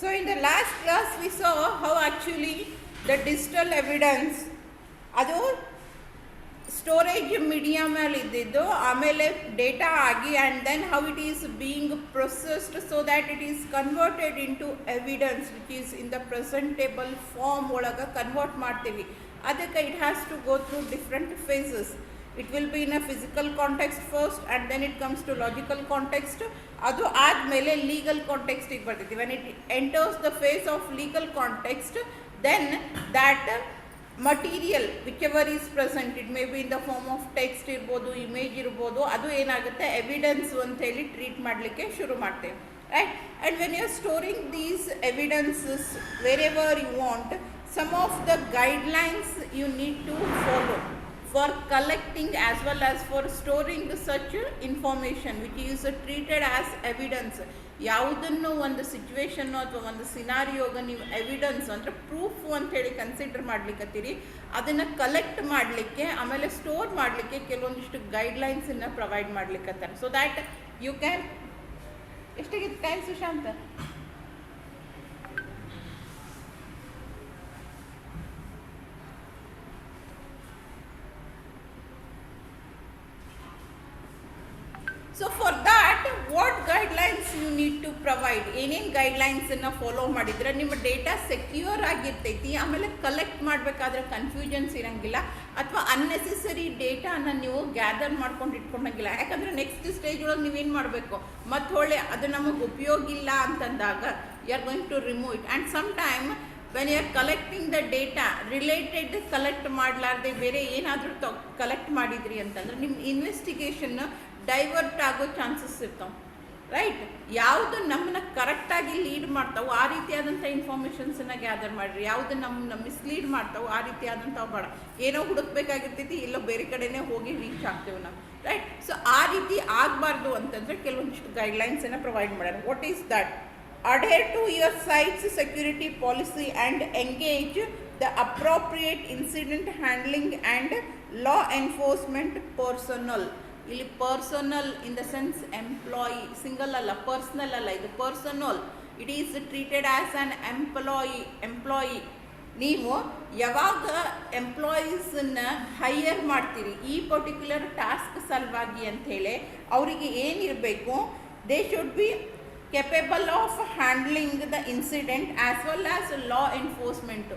So in the last class we saw how actually the digital evidence ಅದು storage media ಮೇಲೆ ಇದ್ದಿದ್ದು ಆಮೇಲೆ data ಆಗಿ and then how it is being processed so that it is converted into evidence which is in the presentable form ಒಳಗೆ convert ಮಾಡ್ತೀವಿ. ಅದಕ್ಕೆ it has to go through different phases. It will be in a physical context first and then it comes to logical context. ಅದು ಆದಮೇಲೆ legal ಕಾಂಟೆಕ್ಸ್ಟಿಗೆ ಬರ್ತೈತಿ. When it enters the phase of legal context then that material whichever is present, it may be in the form of text ಇರ್ಬೋದು, image ಇರ್ಬೋದು, ಅದು ಏನಾಗುತ್ತೆ evidence ಅಂತೇಳಿ treat ಮಾಡಲಿಕ್ಕೆ ಶುರು ಮಾಡ್ತೇವೆ, right? And when you are storing these evidences wherever you want, some of the guidelines you need to follow for collecting as well as for storing such information which is treated as evidence. ಯಾವುದನ್ನು ಒಂದು situation ಅಥವಾ ಒಂದು ಸಿನಾರಿಯೋಗ ನೀವು evidence ಅಂದರೆ proof ಅಂತೇಳಿ consider ಮಾಡ್ಲಿಕ್ಕತ್ತೀರಿ, ಅದನ್ನು collect ಮಾಡಲಿಕ್ಕೆ ಆಮೇಲೆ ಸ್ಟೋರ್ ಮಾಡಲಿಕ್ಕೆ ಕೆಲವೊಂದಿಷ್ಟು ಗೈಡ್ಲೈನ್ಸನ್ನು ಪ್ರೊವೈಡ್ ಮಾಡ್ಲಿಕ್ಕತ್ತಾರೆ. ಸೊ ದ್ಯಾಟ್ ಯು ಕ್ಯಾನ್ ಎಷ್ಟಾಗಿತ್ತು time Sushant? So for that what guidelines you need to provide, ಏನೇನು ಗೈಡ್ಲೈನ್ಸನ್ನು ಫಾಲೋ ಮಾಡಿದರೆ ನಿಮ್ಮ ಡೇಟಾ ಸೆಕ್ಯೂರ್ ಆಗಿರ್ತೈತಿ, ಆಮೇಲೆ ಕಲೆಕ್ಟ್ ಮಾಡಬೇಕಾದ್ರೆ ಕನ್ಫ್ಯೂಷನ್ಸ್ ಇರೋಂಗಿಲ್ಲ ಅಥವಾ ಅನ್ನೆಸೆಸರಿ ಡೇಟಾನ ನೀವು ಗ್ಯಾದರ್ ಮಾಡ್ಕೊಂಡು ಇಟ್ಕೊಂಡಂಗಿಲ್ಲ. ಯಾಕಂದರೆ ನೆಕ್ಸ್ಟ್ ಸ್ಟೇಜ್ ಒಳಗೆ ನೀವೇನು ಮಾಡಬೇಕು, ಮತ್ತು ಹೊಳ್ಳೆ ಅದು ನಮಗೆ ಉಪಯೋಗ ಇಲ್ಲ ಅಂತಂದಾಗ you are going to remove it. And some time when you are collecting the data related collect ಮಾಡಲಾರ್ದೆ ಬೇರೆ ಏನಾದರೂ ಕಲೆಕ್ಟ್ ಮಾಡಿದ್ರಿ ಅಂತಂದ್ರೆ ನಿಮ್ಮ ಇನ್ವೆಸ್ಟಿಗೇಷನ್ ಡೈವರ್ಟ್ ಆಗೋ ಚಾನ್ಸಸ್ ಇರ್ತಾವೆ, ರೈಟ್? ಯಾವುದು ನಮ್ಮನ್ನ ಕರೆಕ್ಟಾಗಿ ಲೀಡ್ ಮಾಡ್ತಾವೆ ಆ ರೀತಿಯಾದಂಥ ಇನ್ಫಾರ್ಮೇಷನ್ಸನ್ನು ಗ್ಯಾದರ್ ಮಾಡಿರಿ. ಯಾವುದು ನಮ್ಮನ್ನ ಮಿಸ್ಲೀಡ್ ಮಾಡ್ತಾವೆ ಆ ರೀತಿಯಾದಂಥವು ಬೇಡ. ಏನೋ ಹುಡುಕ್ಬೇಕಾಗಿರ್ತೈತಿ, ಇಲ್ಲೋ ಬೇರೆ ಕಡೆನೇ ಹೋಗಿ ರೀಚ್ ಆಗ್ತೇವೆ ನಾವು, ರೈಟ್? ಸೊ ಆ ರೀತಿ ಆಗಬಾರ್ದು ಅಂತಂದರೆ ಕೆಲವೊಂದಿಷ್ಟು ಗೈಡ್ಲೈನ್ಸನ್ನು ಪ್ರೊವೈಡ್ ಮಾಡ್ಯಾರ. What is that? Adhere to your site's security policy and engage the appropriate incident handling and law enforcement personnel. ಇಲ್ಲಿ personal in the sense employee, single ಅಲ್ಲ, ಪರ್ಸನಲ್ ಅಲ್ಲ, ಇದು personal. It is treated as an employee. ನೀವು ಯಾವಾಗ ಎಂಪ್ಲಾಯೀಸನ್ನು higher ಮಾಡ್ತೀರಿ ಈ particular task ಸಲುವಾಗಿ ಅಂಥೇಳಿ ಅವರಿಗೆ ಏನಿರಬೇಕು, they should be capable of handling the incident as well as law enforcement.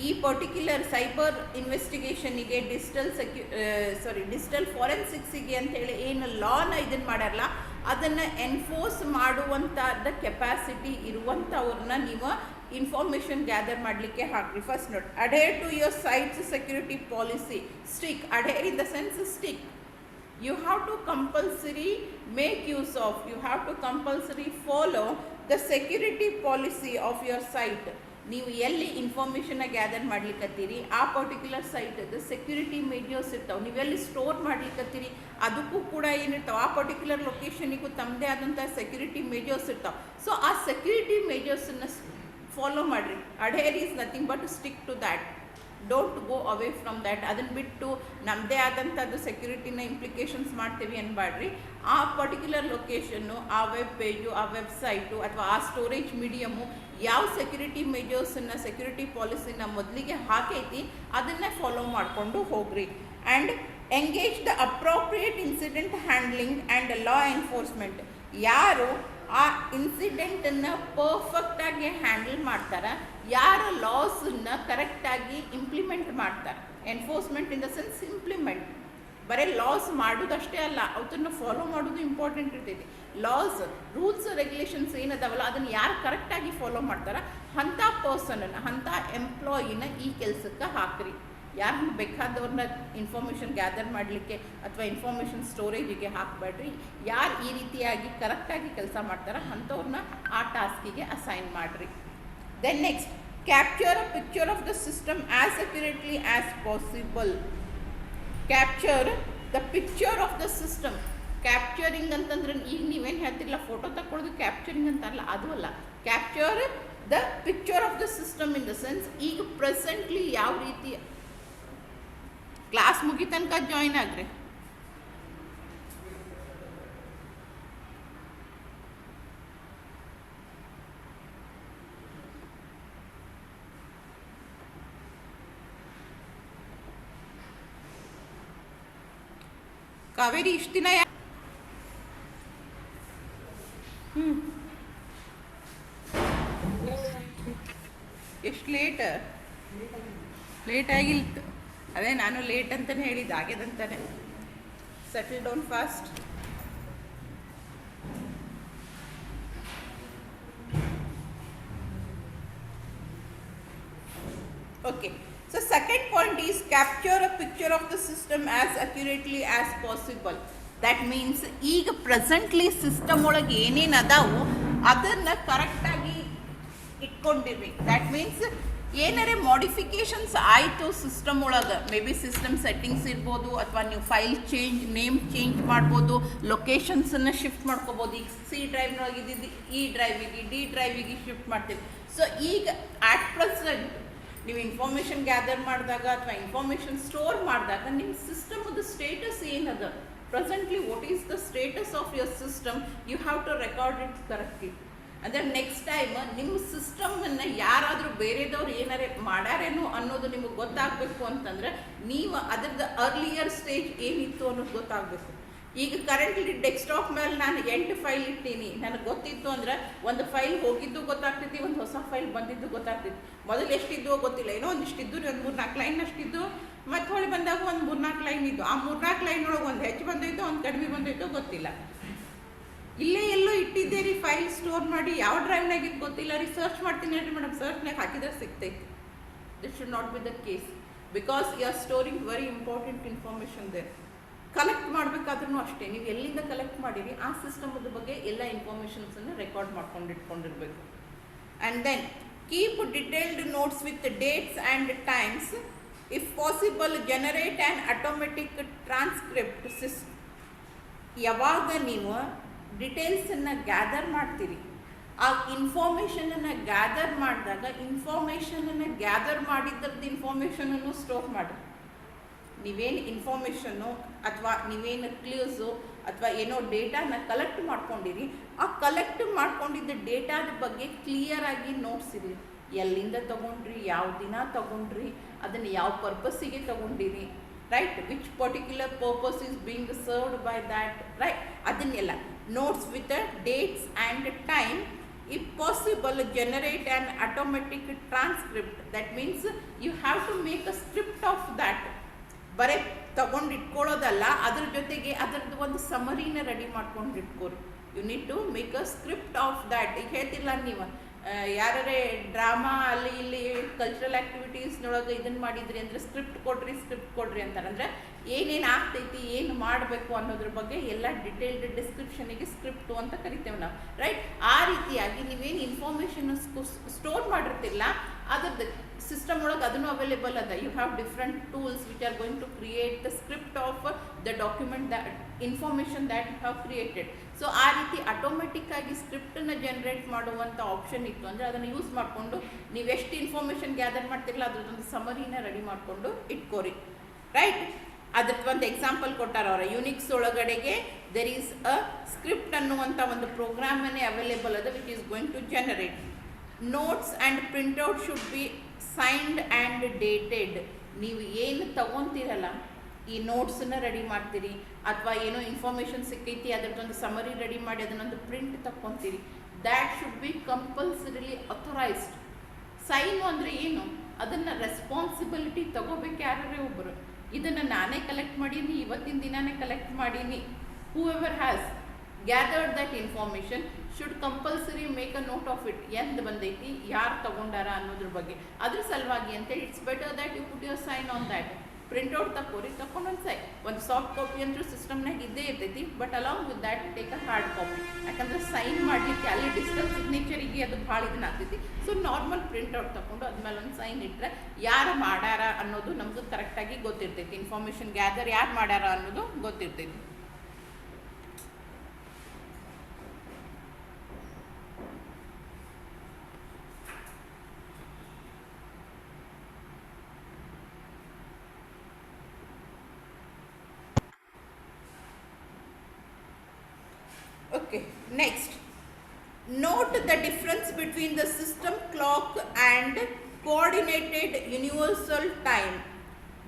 ಈ ಪರ್ಟಿಕ್ಯುಲರ್ ಸೈಬರ್ ಇನ್ವೆಸ್ಟಿಗೇಷನಿಗೆ ಡಿಜಿಟಲ್ ಫಾರೆನ್ಸಿಕ್ಸಿಗೆ ಅಂತೇಳಿ ಏನು ಲಾನ ಇದನ್ನು ಮಾಡ್ಯಾರಲ್ಲ ಅದನ್ನು ಎನ್ಫೋರ್ಸ್ ಮಾಡುವಂಥದ್ದು ಕೆಪಾಸಿಟಿ ಇರುವಂಥವ್ರನ್ನ ನೀವು ಇನ್ಫಾರ್ಮೇಷನ್ ಗ್ಯಾದರ್ ಮಾಡಲಿಕ್ಕೆ ಹಾಕ್ರಿ. First note, adhere to your site's security policy. Stick, adhere in the sense stick. You have to compulsory make use of, you have to compulsory follow the security policy of your site. ನೀವು ಎಲ್ಲಿ ಇನ್ಫಾರ್ಮೇಷನ್ನ gather ಮಾಡ್ಲಿಕ್ಕತ್ತೀರಿ ಆ particular ಸೈಟದ್ದು security measures ಇರ್ತಾವೆ. ನೀವೆಲ್ಲಿ store ಮಾಡ್ಲಿಕ್ಕತ್ತೀರಿ ಅದಕ್ಕೂ ಕೂಡ ಏನಿರ್ತಾವೆ, ಆ particular ಲೊಕೇಶನಿಗೂ ತಮ್ಮದೇ ಆದಂಥ ಸೆಕ್ಯೂರಿಟಿ ಮೆಜರ್ಸ್ ಇರ್ತಾವೆ. ಸೊ ಆ ಸೆಕ್ಯೂರಿಟಿ ಮೆಜರ್ಸನ್ನು ಫಾಲೋ ಮಾಡಿರಿ. Adhere is nothing but stick to that. Don't go away from that. ಅದನ್ನು ಬಿಟ್ಟು ನಮ್ಮದೇ ಆದಂಥದ್ದು ಸೆಕ್ಯೂರಿಟಿನ ಇಂಪ್ಲಿಕೇಶನ್ಸ್ ಮಾಡ್ತೀವಿ ಅನ್ಬಾಡ್ರಿ. ಆ ಪರ್ಟಿಕ್ಯುಲರ್ ಲೊಕೇಶನ್ನು, ಆ ವೆಬ್ ಪೇಜು, ಆ ವೆಬ್ಸೈಟು ಅಥವಾ ಆ ಸ್ಟೋರೇಜ್ ಮೀಡಿಯಮು ಯಾವ ಸೆಕ್ಯೂರಿಟಿ ಮೆಜರ್ಸನ್ನು, ಸೆಕ್ಯೂರಿಟಿ ಪಾಲಿಸಿನ ಮೊದಲಿಗೆ ಹಾಕೈತಿ ಅದನ್ನೇ ಫಾಲೋ ಮಾಡಿಕೊಂಡು ಹೋಗ್ರಿ. And engage the appropriate incident handling and law enforcement. ಯಾರು ಆ ಇನ್ಸಿಡೆಂಟನ್ನು ಪರ್ಫೆಕ್ಟಾಗಿ ಹ್ಯಾಂಡಲ್ ಮಾಡ್ತಾರೆ, ಯಾರು ಲಾಸನ್ನು ಕರೆಕ್ಟಾಗಿ ಇಂಪ್ಲಿಮೆಂಟ್ ಮಾಡ್ತಾರೆ. Enforcement in the sense implement. ಬರೀ ಲಾಸ್ ಮಾಡೋದಷ್ಟೇ ಅಲ್ಲ, ಅದನ್ನು ಫಾಲೋ ಮಾಡೋದು ಇಂಪಾರ್ಟೆಂಟ್ ಇರ್ತೈತಿ. ಲಾಸ್, ರೂಲ್ಸ್, ರೆಗ್ಯುಲೇಷನ್ಸ್ ಏನದಾವಲ್ಲ ಅದನ್ನು ಯಾರು ಕರೆಕ್ಟಾಗಿ ಫಾಲೋ ಮಾಡ್ತಾರೆ ಅಂಥ ಪರ್ಸನನ್ನು, ಅಂಥ ಎಂಪ್ಲಾಯಿನ ಈ ಕೆಲಸಕ್ಕೆ ಹಾಕ್ರಿ. ಯಾರನ್ನು ಬೇಕಾದವ್ರನ್ನ ಇನ್ಫಾರ್ಮೇಷನ್ ಗ್ಯಾದರ್ ಮಾಡಲಿಕ್ಕೆ ಅಥವಾ ಇನ್ಫಾರ್ಮೇಷನ್ ಸ್ಟೋರೇಜಿಗೆ ಹಾಕಬೇಡ್ರಿ. ಯಾರು ಈ ರೀತಿಯಾಗಿ ಕರೆಕ್ಟಾಗಿ ಕೆಲಸ ಮಾಡ್ತಾರೆ ಅಂಥವ್ರನ್ನ ಆ ಟಾಸ್ಕಿಗೆ ಅಸೈನ್ ಮಾಡಿರಿ. Then next, capture a picture of the system as accurately as possible. Capture the picture of the system. Capturing ಅಂತಂದ್ರೆ ಈಗ ನೀವೇನು ಹೇಳ್ತಿರಲ್ಲ ಫೋಟೋ ತಗೊಳ್ಳೋದು ಕ್ಯಾಪ್ಚರಿಂಗ್ ಅಂತಾರಲ್ಲ, ಅದು ಅಲ್ಲ. Capture the picture of the system in the sense ಈಗ presently ಯಾವ ರೀತಿ ಕ್ಲಾಸ್ ಮುಗಿ ತನಕ ಜಾಯಿನ್ ಆಗ್ರಿ. ಕಾವೇರಿ ಇಷ್ಟು ದಿನ ಎಷ್ಟು ಲೇಟ್ ಆಗಿಲ್ತು. ಅದೇ ನಾನು ಲೇಟ್ ಅಂತಲೇ ಹೇಳಿದ್ದು, ಆಗ್ಯದಂತಾನೆ. Settle down fast. Okay, so second point is capture a picture of the system as accurately as possible. That means ಈಗ ಪ್ರೆಸೆಂಟ್ಲಿ ಸಿಸ್ಟಮ್ ಒಳಗೆ ಏನೇನು ಅದಾವು ಅದನ್ನು ಕರೆಕ್ಟಾಗಿ ಇಟ್ಕೊಂಡಿರ್ಬೇಕು. ದ್ಯಾಟ್ ಮೀನ್ಸ್ ಏನಾರೇ ಮಾಡಿಫಿಕೇಶನ್ಸ್ ಆಯಿತು ಸಿಸ್ಟಮ್ ಒಳಗೆ, ಮೇ ಬಿ ಸಿಸ್ಟಮ್ ಸೆಟ್ಟಿಂಗ್ಸ್ ಇರ್ಬೋದು, ಅಥವಾ ನೀವು ಫೈಲ್ ನೇಮ್ ಚೇಂಜ್ ಮಾಡ್ಬೋದು, ಲೊಕೇಶನ್ಸನ್ನು ಶಿಫ್ಟ್ ಮಾಡ್ಕೋಬೋದು. ಈಗ ಸಿ ಡ್ರೈವ್ನೊಳಗೆ ಇದ್ದಿದ್ದು ಈ ಡ್ರೈವಿಗೆ, ಡಿ ಡ್ರೈವಿಗೆ ಶಿಫ್ಟ್ ಮಾಡ್ತೀವಿ. ಸೊ ಈಗ ಆಟ್ ಪ್ರೆಸೆಂಟ್ ನೀವು ಇನ್ಫಾರ್ಮೇಷನ್ ಗ್ಯಾದರ್ ಮಾಡಿದಾಗ ಅಥವಾ ಇನ್ಫಾರ್ಮೇಷನ್ ಸ್ಟೋರ್ ಮಾಡಿದಾಗ ನಿಮ್ಮ ಸಿಸ್ಟಮದು ಸ್ಟೇಟಸ್ ಏನದ, presently what is the status of your system, you have to record it correctly. ಅಂದರೆ ನೆಕ್ಸ್ಟ್ ಟೈಮ್ ನಿಮ್ಮ ಸಿಸ್ಟಮನ್ನು ಯಾರಾದರೂ ಬೇರೆದವ್ರು ಏನಾರೇ ಮಾಡ್ಯಾರೇನೋ ಅನ್ನೋದು ನಿಮಗೆ ಗೊತ್ತಾಗಬೇಕು ಅಂತಂದರೆ ನೀವು ಅದರದ್ದು ಅರ್ಲಿಯರ್ ಸ್ಟೇಜ್ ಏನಿತ್ತು ಅನ್ನೋದು ಗೊತ್ತಾಗಬೇಕು. ಈಗ ಕರೆಂಟ್ಲಿ ಡೆಸ್ಕ್ಟಾಪ್ ಮೇಲೆ ನಾನು 8 ಫೈಲ್ ಇಟ್ಟೀನಿ, ನನಗೆ ಗೊತ್ತಿತ್ತು ಅಂದರೆ ಒಂದು ಫೈಲ್ ಹೋಗಿದ್ದು ಗೊತ್ತಾಗ್ತೈತಿ, ಒಂದು ಹೊಸ ಫೈಲ್ ಬಂದಿದ್ದು ಗೊತ್ತಾಗ್ತೈತಿ. ಮೊದಲು ಎಷ್ಟಿದ್ದು ಗೊತ್ತಿಲ್ಲ, ಏನೋ ಒಂದಿಷ್ಟಿದ್ದು, ಒಂದು 3-4 ಲೈನ್ ಅಷ್ಟಿದ್ದು, ಮತ್ತು ಹೊಳಿ ಬಂದಾಗ ಒಂದು 3-4 ಲೈನ್ ಇದ್ದು. ಆ 3-4 ಲೈನ್ ಒಳಗೆ ಒಂದು ಹೆಚ್ಚು ಬಂದೈತೋ ಒಂದು ಕಡಿಮೆ ಬಂದೈತೋ ಗೊತ್ತಿಲ್ಲ. ಇಲ್ಲೇ ಎಲ್ಲೋ ಇಟ್ಟಿದ್ದೆ ರೀ ಫೈಲ್ ಸ್ಟೋರ್ ಮಾಡಿ, ಯಾವ ಡ್ರೈವ್ನಾಗಿದ್ದು ಗೊತ್ತಿಲ್ಲ ರೀ, ಸರ್ಚ್ ಮಾಡ್ತೀನಿ ಹೇಳ್ರಿ ಮೇಡಮ್, ಸರ್ಚ್ನಾಗ ಹಾಕಿದ್ರೆ ಸಿಗ್ತೈತಿ. This should not be the case, because you are storing very important information there. Collect ಮಾಡಬೇಕಾದ್ರೂ ಅಷ್ಟೇ, ನೀವು ಎಲ್ಲಿಂದ ಕಲೆಕ್ಟ್ ಮಾಡಿರಿ ಆ ಸಿಸ್ಟಮದ ಬಗ್ಗೆ ಎಲ್ಲ ಇನ್ಫಾರ್ಮೇಷನ್ಸನ್ನು ರೆಕಾರ್ಡ್ ಮಾಡ್ಕೊಂಡು ಇಟ್ಕೊಂಡಿರ್ಬೇಕು. And then keep detailed notes with dates and times. If possible generate and automatic transcript system. ಯಾವಾಗ ನೀವು ಡಿಟೇಲ್ಸನ್ನು ಗ್ಯಾದರ್ ಮಾಡ್ತೀರಿ, ಆ ಇನ್ಫಾರ್ಮೇಷನನ್ನು ಗ್ಯಾದರ್ ಮಾಡಿದಾಗ ಇನ್ಫಾರ್ಮೇಷನನ್ನು ಗ್ಯಾದರ್ ಮಾಡಿದ್ದರದ್ದು ಇನ್ಫಾರ್ಮೇಷನನ್ನು ಸ್ಟೋರ್ ಮಾಡಿ. ನೀವೇನು ಇನ್ಫಾರ್ಮೇಷನ್ನು ಅಥವಾ ನೀವೇನು ಕ್ಲೂಸು ಅಥವಾ ಏನೋ ಡೇಟಾನ ಕಲೆಕ್ಟ್ ಮಾಡ್ಕೊಂಡಿರಿ, ಆ ಕಲೆಕ್ಟ್ ಮಾಡ್ಕೊಂಡಿದ್ದ ಡೇಟಾದ ಬಗ್ಗೆ ಕ್ಲಿಯರಾಗಿ ನೋಟ್ಸ್ ಇರಿ. ಎಲ್ಲಿಂದ ತೊಗೊಂಡ್ರಿ, ಯಾವ ದಿನ ತೊಗೊಂಡ್ರಿ, ಅದನ್ನು ಯಾವ ಪರ್ಪಸ್ಸಿಗೆ ತೊಗೊಂಡಿರಿ, right, which particular purpose is being served by that, right, ಅದನ್ನೆಲ್ಲ notes with dates and time. If possible, generate an automatic transcript. That means you have to make a script of that. ಬರೀ ತಗೊಂಡು ಇಟ್ಕೊಳ್ಳೋದಲ್ಲ, ಅದ್ರ ಜೊತೆಗೆ ಅದರದ್ದು ಒಂದು ಸಮರಿನ ready ಮಾಡ್ಕೊಂಡು ಇಟ್ಕೋರಿ. You need to make a script of that. ಈಗ ಹೇಳ್ತಿಲ್ಲ ನೀವು ಯಾರೇ ಡ್ರಾಮಾ ಅಲ್ಲಿ ಇಲ್ಲಿ ಕಲ್ಚರಲ್ ಆ್ಯಕ್ಟಿವಿಟೀಸ್ನೊಳಗೆ ಇದನ್ನು ಮಾಡಿದ್ರಿ ಅಂದರೆ ಸ್ಕ್ರಿಪ್ಟ್ ಕೊಡ್ರಿ ಅಂತಾರೆ. ಅಂದರೆ ಏನೇನು ಆಗ್ತೈತಿ, ಏನು ಮಾಡಬೇಕು ಅನ್ನೋದ್ರ ಬಗ್ಗೆ ಎಲ್ಲ ಡಿಟೇಲ್ಡ್ ಡಿಸ್ಕ್ರಿಪ್ಷನಿಗೆ ಸ್ಕ್ರಿಪ್ಟು ಅಂತ ಕರಿತೇವೆ ನಾವು, ರೈಟ್. ಆ ರೀತಿಯಾಗಿ ನೀವೇನು ಇನ್ಫಾರ್ಮೇಷನ್ ಸ್ಟೋರ್ ಮಾಡಿರ್ತಿಲ್ಲ ಅದ್ರದ್ದು ಸಿಸ್ಟಮ್ ಒಳಗೆ ಅದನ್ನು ಅವೈಲೇಬಲ್ ಅದ. You have different tools which are going to create the script of the document that information that you have created. So ಆ ರೀತಿ ಆಟೋಮೆಟಿಕ್ ಆಗಿ ಸ್ಕ್ರಿಪ್ಟನ್ನು ಜನರೇಟ್ ಮಾಡುವಂಥ ಆಪ್ಷನ್ ಇತ್ತು ಅಂದರೆ ಅದನ್ನು ಯೂಸ್ ಮಾಡಿಕೊಂಡು ನೀವು ಎಷ್ಟು ಇನ್ಫಾರ್ಮೇಷನ್ ಗ್ಯಾದರ್ ಮಾಡ್ತಿರಲ್ಲ ಅದ್ರದ್ದೊಂದು ಸಮರಿನ ರೆಡಿ ಮಾಡಿಕೊಂಡು ಇಟ್ಕೋರಿ, ರೈಟ್. ಅದಕ್ಕೆ ಒಂದು ಎಕ್ಸಾಂಪಲ್ ಕೊಟ್ಟಾರ ಅವರ ಯುನಿಕ್ಸ್ ಒಳಗಡೆಗೆ ದೆರ್ ಈಸ್ ಅ ಸ್ಕ್ರಿಪ್ಟ್ ಅನ್ನುವಂಥ ಒಂದು ಪ್ರೋಗ್ರಾಮನ್ನೇ ಅವೈಲೇಬಲ್ ಅದ which is going to generate notes and printout should be signed and dated. ನೀವು ಏನು ತಗೊತೀರಲ್ಲ, ಈ ನೋಟ್ಸನ್ನು ರೆಡಿ ಮಾಡ್ತೀರಿ ಅಥವಾ ಏನೋ ಇನ್ಫಾರ್ಮೇಷನ್ ಸಿಕ್ಕೈತಿ ಅದರದ್ದೊಂದು ಸಮರಿ ರೆಡಿ ಮಾಡಿ ಅದನ್ನೊಂದು ಪ್ರಿಂಟ್ ತಗೊತೀರಿ, that should be compulsorily authorized. Sign ಅಂದರೆ ಏನು, ಅದನ್ನು ರೆಸ್ಪಾನ್ಸಿಬಿಲಿಟಿ ತಗೋಬೇಕು ಯಾರೇ ಒಬ್ಬರು. ಇದನ್ನು ನಾನೇ ಕಲೆಕ್ಟ್ ಮಾಡೀನಿ, ಇವತ್ತಿನ ದಿನಾನೇ ಕಲೆಕ್ಟ್ ಮಾಡೀನಿ. whoever has gathered that information should compulsory make a note of it. ಎಂದು ಬಂದೈತಿ, ಯಾರು ತಗೊಂಡಾರ ಅನ್ನೋದ್ರ ಬಗ್ಗೆ. ಅದ್ರ ಸಲುವಾಗಿ ಅಂತೇಳಿ it's better that you put your sign on that. Printout ತಕ್ಕೋರಿ, ತಗೊಂಡೊಂದು ಸೈ ಒಂದು ಸಾಫ್ಟ್ ಕಾಪಿ ಅಂತೂ ಸಿಸ್ಟಮ್ನಾಗ ಇದ್ದೇ ಇರ್ತೈತಿ, but along with that take a hard copy. ಯಾಕಂದ್ರೆ ಸೈನ್ ಮಾಡಲಿಕ್ಕೆ ಅಲ್ಲಿ ಡಿಜಿಟಲ್ ಸಿಗ್ನೇಚರಿಗೆ ಅದು ಭಾಳ ಇದನ್ನ ಆಗ್ತೈತಿ. ಸೊ ನಾರ್ಮಲ್ ಪ್ರಿಂಟ್ಔಟ್ ತಗೊಂಡು ಅದ್ಮೇಲೆ ಒಂದು ಸೈನ್ ಇಟ್ಟರೆ ಯಾರು ಮಾಡ್ಯಾರ ಅನ್ನೋದು ನಮ್ಗೆ ಕರೆಕ್ಟಾಗಿ ಗೊತ್ತಿರ್ತೈತಿ. ಇನ್ಫಾರ್ಮೇಷನ್ ಗ್ಯಾದರ್ ಯಾರು ಮಾಡ್ಯಾರ ಅನ್ನೋದು ಗೊತ್ತಿರ್ತೈತಿ. Okay, next, note the difference between the system clock and coordinated universal time.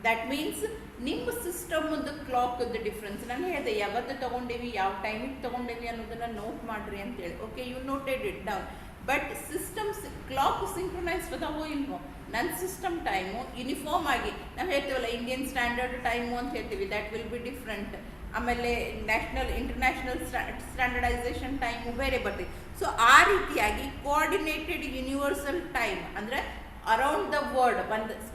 That means ನಿಮ್ಮ ಸಿಸ್ಟಮ್ ಒಂದು ಕ್ಲಾಕ್ ಡಿಫ್ರೆನ್ಸ್ ನಾನು ಹೇಳಿದೆ ಯಾವತ್ತು ತೊಗೊಂಡೇವಿ ಯಾವ ಟೈಮಿಗೆ ತೊಗೊಂಡೇವಿ ಅನ್ನೋದನ್ನು ನೋಟ್ ಮಾಡಿರಿ ಅಂತೇಳಿ. Okay, you noted it down. But systems clock synchronized ಅದಾವೋ ಇಲ್ವೋ? ನನ್ನ ಸಿಸ್ಟಮ್ ಟೈಮು ಯೂನಿಫಾರ್ಮ್ ಆಗಿ ನಾವು ಹೇಳ್ತೀವಲ್ಲ ಇಂಡಿಯನ್ ಸ್ಟ್ಯಾಂಡರ್ಡ್ ಟೈಮು ಅಂತ ಹೇಳ್ತೀವಿ, ದ್ಯಾಟ್ ವಿಲ್ ಬಿ ಡಿಫ್ರೆಂಟ್. ಆಮೇಲೆ ಇಂಟರ್ನ್ಯಾಷನಲ್ ಸ್ಟ್ಯಾಂಡರ್ಡೈಸೇಷನ್ ಟೈಮು ಬೇರೆ ಬರ್ತೈತಿ. ಸೊ ಆ ರೀತಿಯಾಗಿ ಕೋಆರ್ಡಿನೇಟೆಡ್ ಯೂನಿವರ್ಸಲ್ ಟೈಮ್ ಅಂದರೆ ಅರೌಂಡ್ ದ ವರ್ಲ್ಡ್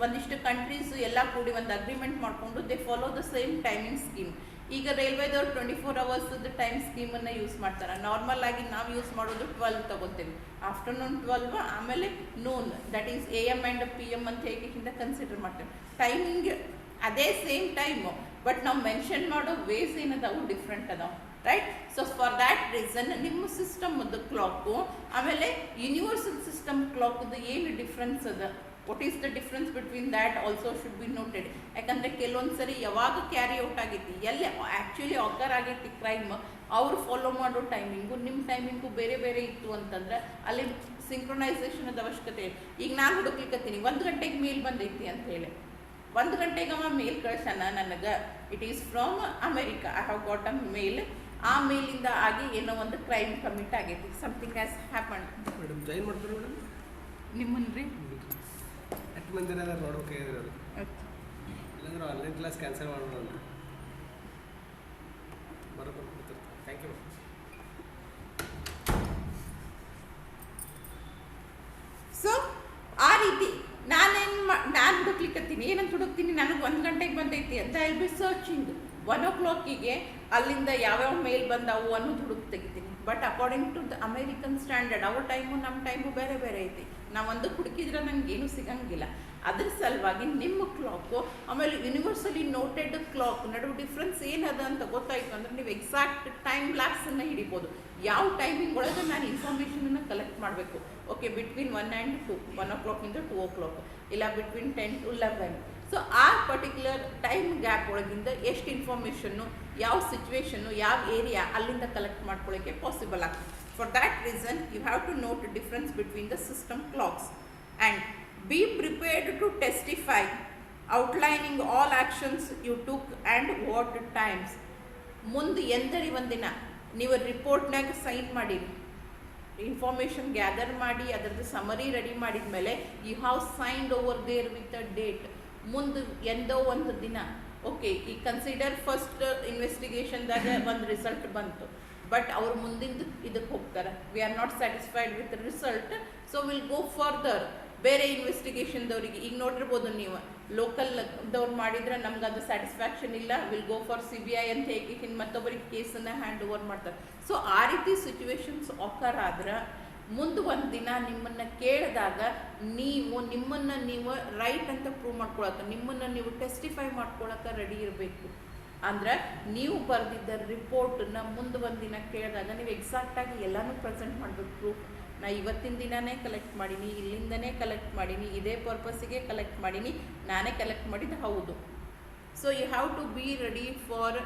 ಒಂದಿಷ್ಟು ಕಂಟ್ರೀಸ್ ಎಲ್ಲ ಕೂಡಿ ಒಂದು ಅಗ್ರಿಮೆಂಟ್ ಮಾಡಿಕೊಂಡು they follow the same timing scheme. ಈಗ ರೈಲ್ವೆದವ್ರು 24 hours ಟೈಮ್ ಸ್ಕೀಮನ್ನು ಯೂಸ್ ಮಾಡ್ತಾರೆ. ನಾರ್ಮಲ್ ಆಗಿ ನಾವು ಯೂಸ್ ಮಾಡೋದು 12 ತಗೋತೇವೆ, ಆಫ್ಟರ್ನೂನ್ 12, ಆಮೇಲೆ noon, that is AM and PM ಅಂತ ಹೇಗೆ ಕನ್ಸಿಡರ್ ಮಾಡ್ತೇವೆ. ಟೈಮಿಂಗ್ ಅದೇ ಸೇಮ್ ಟೈಮು, ಬಟ್ ನಾವು ಮೆನ್ಷನ್ ಮಾಡೋ ವೇಸ್ ಏನದಾವು ಡಿಫ್ರೆಂಟ್ ಅದಾವೆ, right? So for that reason ನಿಮ್ಮ ಸಿಸ್ಟಮ್ದು ಕ್ಲಾಕು ಆಮೇಲೆ ಯೂನಿವರ್ಸಲ್ ಸಿಸ್ಟಮ್ ಕ್ಲಾಕ್ದು ಏನು ಡಿಫ್ರೆನ್ಸ್ ಅದ, what is the difference between that also should be noted. ಯಾಕಂದರೆ ಕೆಲವೊಂದು ಸರಿ ಯಾವಾಗ ಕ್ಯಾರಿ ಔಟ್ ಆಗೈತಿ, ಎಲ್ಲಿ ಆ್ಯಕ್ಚುಲಿ ಅಕರ್ ಆಗೈತಿ ಕ್ರೈಮ್, ಅವ್ರು ಫಾಲೋ ಮಾಡೋ ಟೈಮಿಂಗು ನಿಮ್ಮ ಟೈಮಿಂಗು ಬೇರೆ ಬೇರೆ ಇತ್ತು ಅಂತಂದ್ರೆ ಅಲ್ಲಿ ಸಿಂಕ್ರೊನೈಸೇಷನದ ಅವಶ್ಯಕತೆ. ಈಗ ನಾನು ಹುಡುಕ್ಲಿಕ್ಕತ್ತೀನಿ 1 ಗಂಟೆಗೆ ಮೇಲ್ ಬಂದೈತಿ ಅಂತ ಹೇಳಿ, 1 ಗಂಟೆಗೆ ಅವ ಮೇಲ್ ಕಳ್ಸಣ ನನಗೆ, it is from America, I have got a mail. ಆ ಮೇಲಿಂದ ಆಗಿ ಏನೋ ಒಂದು ಕ್ರೈಮ್ ಕಮಿಟ್ ಆಗೈತಿ, something has happen. Madam join ಮಾಡ್ತಾರೆ ಮೇಡಮ್ ನಿಮ್ಮನ್ನು ರೀ ಎಷ್ಟು ಮಂದಿನ ನೋಡ್ಬೇಕಾಗಿದ್ರೆ ಅದು ಇಲ್ಲಾಂದ್ರೆ ಆನ್ಲೈನ್ ಕ್ಲಾಸ್ ಕ್ಯಾನ್ಸಲ್ ಮಾಡೋಣ ಬರೋಬ್ಬರ ಕೊಡ್ತಾರೆ. Thank you. ಸೊ ಆ ರೀತಿ ನಾನು ಹುಡುಕ್ಲಿಕ್ಕತ್ತೀನಿ, ಏನಂತ ಹುಡುಕ್ತೀನಿ, ನನಗೆ 1 ಗಂಟೆಗೆ ಬಂದೈತಿ ಅಂತ ಐ ಬಿ ಸರ್ಚಿಂಗ್ 1 o'clock ಅಲ್ಲಿಂದ ಯಾವ್ಯಾವ ಮೇಲ್ ಬಂದಾವು ಅನ್ನೋದು ಹುಡುಕ್ ತೆಗಿತೀನಿ. But according to the American standard ಅವ್ರ ಟೈಮು ನಮ್ಮ ಟೈಮು ಬೇರೆ ಬೇರೆ ಐತಿ. ನಾವು ಒಂದು ಹುಡುಕಿದ್ರೆ ನನಗೇನು ಸಿಗಂಗಿಲ್ಲ. ಅದ್ರ ಸಲುವಾಗಿ ನಿಮ್ಮ ಕ್ಲಾಕು ಆಮೇಲೆ ಯೂನಿವರ್ಸಲಿ ನೋಟೆಡ್ ಕ್ಲಾಕ್ ನಡುವೆ ಡಿಫ್ರೆನ್ಸ್ ಏನದ ಅಂತ ಗೊತ್ತಾಯಿತು ಅಂದರೆ ನೀವು ಎಕ್ಸಾಕ್ಟ್ ಟೈಮ್ ಲ್ಯಾಪ್ಸನ್ನು ಹಿಡಿಬೋದು. ಯಾವ ಟೈಮಿಂಗ್ ಒಳಗೆ ನಾನು ಇನ್ಫಾರ್ಮೇಷನನ್ನು ಕಲೆಕ್ಟ್ ಮಾಡಬೇಕು. ಓಕೆ, ಬಿಟ್ವೀನ್ 1 and 2, 1 o'clock ಇಂದ 2 o'clock, ಇಲ್ಲ ಬಿಟ್ವೀನ್ 10 to 11. ಸೊ ಆ ಪರ್ಟಿಕ್ಯುಲರ್ ಟೈಮ್ ಗ್ಯಾಪ್ ಒಳಗಿಂದ ಎಷ್ಟು ಇನ್ಫಾರ್ಮೇಷನ್ನು, ಯಾವ ಸಿಚುವೇಶನ್ನು, ಯಾವ ಏರಿಯಾ ಅಲ್ಲಿಂದ ಕಲೆಕ್ಟ್ ಮಾಡ್ಕೊಳ್ಳೋಕ್ಕೆ ಪಾಸಿಬಲ್ ಆಗ್ತದೆ. For that reason you have to note difference between the system clocks and be prepared to testify outlining all actions you took and what times. ಮುಂದೆ ಎಂದರಿ ಒಂದಿನ ನೀವು ರಿಪೋರ್ಟ್ನಾಗ ಸೈನ್ ಮಾಡಿರಿ, ಇನ್ಫಾರ್ಮೇಷನ್ ಗ್ಯಾದರ್ ಮಾಡಿ ಅದರದ್ದು ಸಮರಿ ರೆಡಿ ಮಾಡಿದ ಮೇಲೆ you have signed over there with a date. ಮುಂದೆ ಎಂದೋ ಒಂದು ದಿನ ಓಕೆ ಈ ಕನ್ಸಿಡರ್ ಫಸ್ಟ್ ಇನ್ವೆಸ್ಟಿಗೇಷನ್ದಾಗ ಒಂದು ರಿಸಲ್ಟ್ ಬಂತು, ಬಟ್ ಅವ್ರು ಮುಂದಿಂದ ಇದಕ್ಕೆ ಹೋಗ್ತಾರೆ, we are not satisfied with result, so will go further ಬೇರೆ ಇನ್ವೆಸ್ಟಿಗೇಷನ್ದವ್ರಿಗೆ. ಈಗ ನೋಡಿರ್ಬೋದು ನೀವು ಲೋಕಲ್ದವ್ರು ಮಾಡಿದ್ರೆ ನಮ್ಗೆ ಅದು ಸ್ಯಾಟಿಸ್ಫ್ಯಾಕ್ಷನ್ ಇಲ್ಲ, ವಿಲ್ ಗೋ ಫಾರ್ CBI ಅಂತ ಹೇಗೆ ಮತ್ತೊಬ್ಬರಿಗೆ ಕೇಸನ್ನು ಹ್ಯಾಂಡ್ ಓವರ್ ಮಾಡ್ತಾರೆ. ಸೊ ಆ ರೀತಿ ಸಿಚುವೇಶನ್ಸ್ ಆಕರ್ ಆದ್ರೆ ಮುಂದೆ ಒಂದು ದಿನ ನಿಮ್ಮನ್ನು ಕೇಳಿದಾಗ ನೀವು ನಿಮ್ಮನ್ನು ನೀವು ರೈಟ್ ಅಂತ ಪ್ರೂವ್ ಮಾಡ್ಕೊಳಕ್ಕೆ, ನಿಮ್ಮನ್ನು ನೀವು ಟೆಸ್ಟಿಫೈ ಮಾಡ್ಕೊಳಕ್ಕೆ ರೆಡಿ ಇರಬೇಕು. ಅಂದ್ರೆ ನೀವು ಬರೆದಿದ್ದ ರಿಪೋರ್ಟನ್ನ ಮುಂದೆ ಒಂದು ದಿನ ಕೇಳಿದಾಗ ನೀವು ಎಕ್ಸಾಕ್ಟಾಗಿ ಎಲ್ಲನೂ ಪ್ರೆಸೆಂಟ್ ಮಾಡಬೇಕು. ಪ್ರೂಫ್ ನಾ ಇವತ್ತಿನ ದಿನನೇ ಕಲೆಕ್ಟ್ ಮಾಡೀನಿ, ಇಲ್ಲಿಂದನೇ ಕಲೆಕ್ಟ್ ಮಾಡೀನಿ, ಇದೇ ಪರ್ಪಸ್ಸಿಗೆ ಕಲೆಕ್ಟ್ ಮಾಡೀನಿ, ನಾನೇ ಕಲೆಕ್ಟ್ ಮಾಡಿದ್ದು ಹೌದು. So you have to be ready for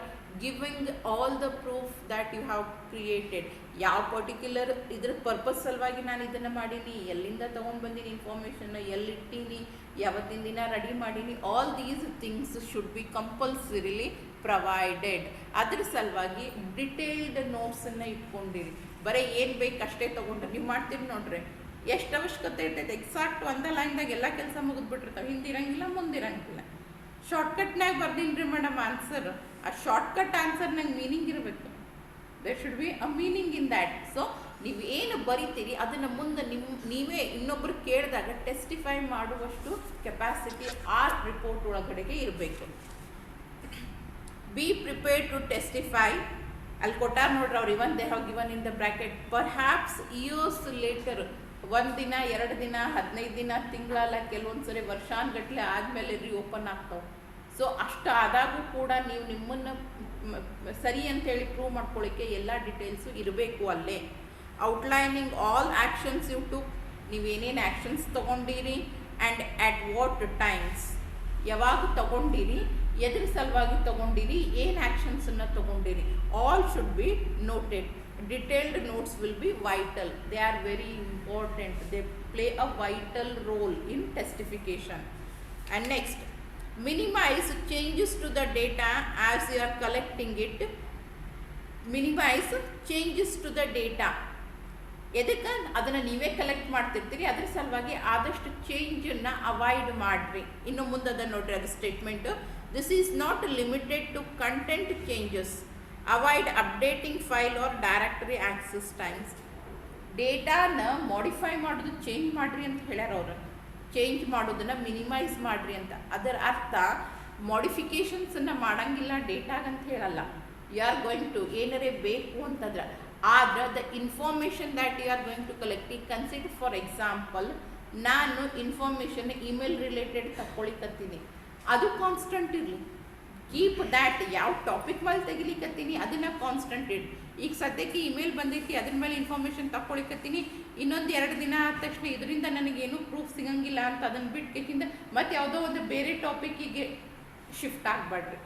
giving all the proof that you have created. ಯಾವ ಪರ್ಟಿಕ್ಯುಲರ್ ಇದ್ರ ಪರ್ಪಸ್ ಸಲುವಾಗಿ ನಾನು ಇದನ್ನು ಮಾಡೀನಿ, ಎಲ್ಲಿಂದ ತೊಗೊಂಡು ಬಂದೀನಿ ಇನ್ಫಾರ್ಮೇಷನ್ನ, ಎಲ್ಲಿಟ್ಟೀನಿ, ಯಾವತ್ತಿನ ದಿನ ರೆಡಿ ಮಾಡೀನಿ, all these things should be compulsorily provided. ಅದ್ರ ಸಲುವಾಗಿ ಡಿಟೇಲ್ಡ್ ನೋಟ್ಸನ್ನು ಇಟ್ಕೊಂಡಿರಿ. ಬರೀ ಏನು ಬೇಕು ಅಷ್ಟೇ ತೊಗೊಂಡ್ರೆ ನೀವು ಮಾಡ್ತೀರಿ ನೋಡ್ರಿ, ಎಷ್ಟು ಅವಶ್ಯಕತೆ ಇರ್ತೈತೆ. ಎಕ್ಸಾಕ್ಟ್ ಒಂದೇ ಲೈನ್ದಾಗ ಎಲ್ಲ ಕೆಲಸ ಮುಗಿದ್ಬಿಟ್ಟಿರ್ತಾವೆ, ಹಿಂದಿರಂಗಿಲ್ಲ ಮುಂದಿರಂಗಿಲ್ಲ. ಶಾರ್ಟ್ಕಟ್ನಾಗ ಬರ್ದೀನಿ ರೀ ಮೇಡಮ್ ಆನ್ಸರ್, ಆ ಶಾರ್ಟ್ಕಟ್ ಆನ್ಸರ್ ನಂಗೆ ಮೀನಿಂಗ್ ಇರಬೇಕು. There should be a meaning in that. So ನೀವು ಏನು ಬರಿತೀರಿ ಅದನ್ನು ಮುಂದೆ ನೀವೇ ಇನ್ನೊಬ್ರು ಕೇಳಿದಾಗ ಟೆಸ್ಟಿಫೈ ಮಾಡುವಷ್ಟು ಕೆಪಾಸಿಟಿ ಆ ರಿಪೋರ್ಟ್ ಒಳಗಡೆಗೆ ಇರಬೇಕು. Be prepared to testify. ಅಲ್ಲಿ ಕೊಟ್ಟಾರ ನೋಡ್ರಿ ಅವ್ರು, even they have given in the bracket perhaps years later. 1 ದಿನ 2 ದಿನ 15 ದಿನ ತಿಂಗಳಲ್ಲ, ಕೆಲವೊಂದು ಸರಿ ವರ್ಷಾನ್ಗಟ್ಲೆ ಆದಮೇಲೆ ರೀಓಪನ್ ಆಗ್ತಾವೆ. ಸೊ ಅಷ್ಟು ಆದಾಗೂ ಕೂಡ ನೀವು ನಿಮ್ಮನ್ನು ಸರಿ ಅಂತೇಳಿ ಪ್ರೂವ್ ಮಾಡ್ಕೊಳ್ಳಿಕ್ಕೆ ಎಲ್ಲ ಡೀಟೇಲ್ಸು ಇರಬೇಕು ಅಲ್ಲೇ. Outlining all actions you took, ನೀವೇನೇನು ಆ್ಯಕ್ಷನ್ಸ್ ತೊಗೊಂಡಿರಿ ಆ್ಯಂಡ್ ಆ್ಯಟ್ ವಾಟ್ ಟೈಮ್ಸ್, ಯಾವಾಗ ತೊಗೊಂಡಿರಿ, ಎದ್ರ ಸಲುವಾಗಿ ತೊಗೊಂಡಿರಿ, ಏನು ಆ್ಯಕ್ಷನ್ಸನ್ನು ತೊಗೊಂಡಿರಿ, all should be noted. Detailed notes will be vital. They are very important. They play a vital role in testification. And next, minimize changes to the data as you are collecting it. Minimize changes to the data. ಎದಕ್ಕೆ ಅದನ್ನು ನೀವೇ collect ಮಾಡ್ತಿರ್ತೀರಿ, ಅದ್ರ ಸಲುವಾಗಿ ಆದಷ್ಟು ಚೇಂಜನ್ನು avoid ಮಾಡಿರಿ. ಇನ್ನು ಮುಂದೆ ಅದನ್ನು ನೋಡ್ರಿ, ಅದು statement. This is not limited to content changes. Avoid updating file or directory access times. ಡೇಟಾನ ಮಾಡಿಫೈ ಮಾಡೋದು ಚೇಂಜ್ ಮಾಡಿರಿ ಅಂತ ಹೇಳ್ಯಾರ ಅವರು. ಚೇಂಜ್ ಮಾಡೋದನ್ನು ಮಿನಿಮೈಸ್ ಮಾಡಿರಿ ಅಂತ. ಅದರ ಅರ್ಥ ಮಾಡಿಫಿಕೇಷನ್ಸನ್ನು ಮಾಡೋಂಗಿಲ್ಲ ಡೇಟಾಗಂತ ಹೇಳಲ್ಲ. ಯು ಆರ್ ಗೋಯಿಂಗ್ ಟು ಏನಾರೇ ಬೇಕು ಅಂತಂದ್ರೆ, ಆದ್ರೆ the information that you are going to collect. ಈಗ ಕನ್ಸಿಡರ್ ಫಾರ್ ಎಕ್ಸಾಂಪಲ್, ನಾನು ಇನ್ಫಾರ್ಮೇಷನ್ ಇಮೇಲ್ ರಿಲೇಟೆಡ್ ತಗೊಳಿಕತ್ತೀನಿ, ಅದು ಕಾನ್ಸ್ಟೆಂಟ್ ಇರಲಿ. Keep that. ಯಾವ ಟಾಪಿಕ್ ಮೇಲೆ ತೆಗಿಲಿಕತ್ತೀನಿ ಅದನ್ನು ಕಾನ್ಸ್ಟೆಂಟ್ ಇಡಿ. ಈಗ ಸದ್ಯಕ್ಕೆ ಇಮೇಲ್ ಬಂದೈತಿ, ಅದ್ರ ಮೇಲೆ ಇನ್ಫಾರ್ಮೇಷನ್ ತಗೊಳಿಕತ್ತೀನಿ. ಇನ್ನೊಂದು 2 ದಿನ ಆದ ತಕ್ಷಣ ಇದರಿಂದ ನನಗೇನು ಪ್ರೂಫ್ ಸಿಗಂಗಿಲ್ಲ ಅಂತ ಅದನ್ನು ಬಿಟ್ಟು ಮತ್ತು ಯಾವುದೋ ಒಂದು ಬೇರೆ ಟಾಪಿಕ್ಕಿಗೆ ಶಿಫ್ಟ್ ಆಗಬೇಡ್ರಿ.